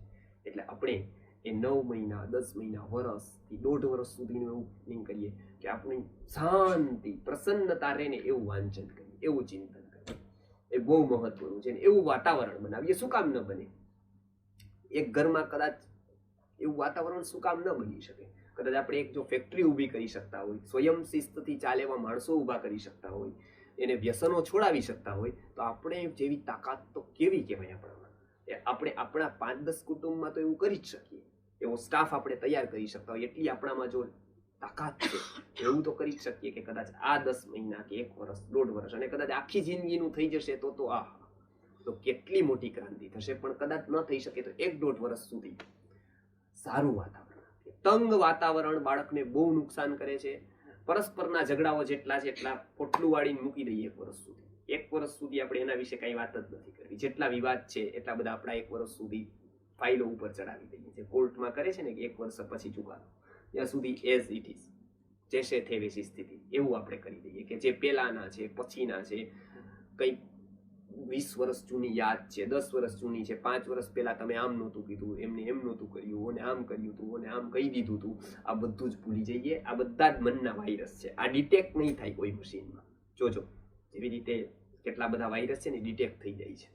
એટલે આપણે એ 9 મહિના, 10 મહિના, વર્ષથી 1.5 વર્ષ સુધીનું એવું પ્લાનિંગ કરીએ કે આપણી શાંતિ, પ્રસન્નતા રહે ને એવું વાંચન કરીએ, એવું ચિંતન કરીએ. એ બહુ મહત્વનું છે. એવું વાતાવરણ બનાવીએ. શું કામ ન બને? એક ઘરમાં કદાચ એવું વાતાવરણ શું કામ ન બની શકે? કદાચ આપણે એક જો ફેક્ટરી ઊભી કરી શકતા હોય, સ્વયં શિસ્તથી ચાલે એવા માણસો ઊભા કરી શકતા હોય, એને વ્યસનો છોડાવી શકતા હોય, તો આપણે જેવી તાકાત તો કેવી કહેવાય આપણામાં. આપણે આપણા 5-10 કુટુંબમાં તો એવું કરી જ શકીએ, એવો સ્ટાફ આપણે તૈયાર કરી શકતા હોય. એટલી આપણામાં જો તાકાત છે, એવું તો કરી જ શકીએ કે કદાચ આ 10 મહિના કે 1 વર્ષ, 1.5 વર્ષ, અને કદાચ આખી જિંદગીનું થઈ જશે તો તો કેટલી મોટી ક્રાંતિ થશે. પણ કદાચ ન થઈ શકે તો 1-1.5 વર્ષ સુધી સારું વાતાવરણ આપીએ. તંગ વાતાવરણ બાળકને બહુ નુકસાન કરે છે. પરસ્પરના ઝઘડાઓ જેટલા છે એટલા પોટલું વાળીને મૂકી દઈએ 1 વર્ષ સુધી. 1 વર્ષ સુધી આપણે એના વિશે કઈ વાત જ નથી કરવી. જેટલા વિવાદ છે એટલા બધા આપણા 1 વર્ષ સુધી ફાઇલો ઉપર ચડાવી દઈએ છીએ. કોર્ટમાં કરે છે ને કે 1 વર્ષ પછી ચુકાદો, ત્યાં સુધી એઝ ઇટ ઇઝ, જેસે થે વેસી સ્થિતિ, એવું આપણે કરી દઈએ કે જે પેલાના છે, પછીના છે, કઈ 20 વર્ષ જૂની યાદ છે, 10 વર્ષ જૂની છે, 5 વર્ષ પહેલા તમે આમ નહોતું કીધું, એમને એમ નહોતું કર્યું, અને આમ કર્યું હતું, અને આમ કહી દીધું હતું, આ બધું જ ભૂલી જઈએ. આ બધા જ મનના વાયરસ છે. આ ડિટેક્ટ નહીં થાય કોઈ મશીનમાં. જોજો, જેવી રીતે કેટલા બધા વાયરસ છે ને ડિટેક્ટ થઈ જાય છે,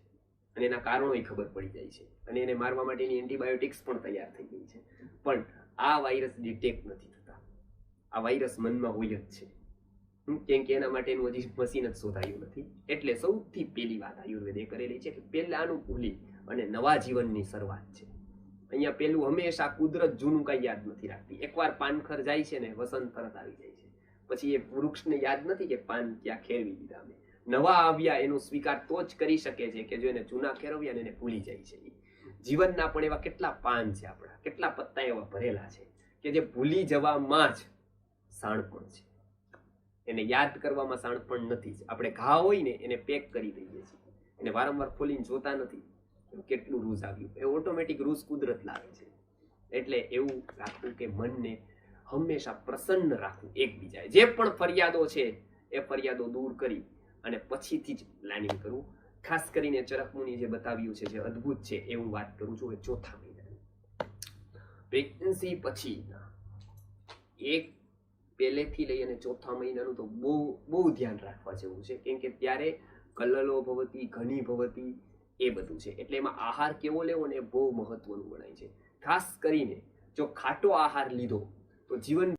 અને એના કારણો ખબર પડી જાય છે, અને એને મારવા માટેની એન્ટીબાયોટિક્સ પણ તૈયાર થઈ ગઈ છે. પણ આ વાયરસ ડિટેક્ટ નથી થતા. આ વાયરસ મનમાં હોય જ છે, કેમ કે એના માટેનું હજી મશીન જ શોધાયું નથી. એટલે સૌથી પહેલી વાત આયુર્વેદે કરેલી છે કે પહેલાનું ભૂલી અને નવા જીવનની શરૂઆત છે. અહીંયા પેલું હંમેશા કુદરત જૂનું કઈ યાદ નથી રાખતી. એકવાર પાનખર જાય છે ને વસંત તરત આવી જાય છે, પછી એ વૃક્ષને યાદ નથી કે પાન ક્યાં ખેરવી દીધા. અમે નવા આવ્યા એનો સ્વીકાર તો જ કરી શકે છે કે જો એને જૂના ખેરવ્યા ને એને ભૂલી જાય છે. જીવનના પણ એવા કેટલા પાન છે આપણા, કેટલા પત્તા એવા ભરેલા છે કે જે ભૂલી જવામાં જ શાણપણ છે. એને યાદ કરવામાં શાણપણ નથી જ. આપણે ઘા હોય ને એને પેક કરી દઈએ છીએ, એને વારંવાર ખોલીને જોતા નથી કેટલું રૂઝ આવ્યું. એ ઓટોમેટિક રૂઝ કુદરત લાવે છે. એટલે એવું રાખવું કે મનને હંમેશા પ્રસન્ન રાખવું. એકબીજાએ જે પણ ફરિયાદો છે એ ફરિયાદો દૂર કરી અને પછીથી જ પ્લાનિંગ કરવું. ખાસ કરીને ચરકમુનિ જે બતાવ્યું છે, જે અદ્ભુત છે, એ હું વાત કરું છું. 4થા મહિનાની પ્રેગ્નન્સી પછીના પહેલેથી લઈ અને 4થા મહિનાનું તો બહુ ધ્યાન રાખવા જેવું છે, કેમ કે ત્યારે કલ્લલો ભવતી, ઘની ભવતી, એ બધું છે. એટલે એમાં આહાર કેવો લેવો ને એ બહુ મહત્વનું ગણાય છે. ખાસ કરીને જો ખાટો આહાર લીધો તો જીવન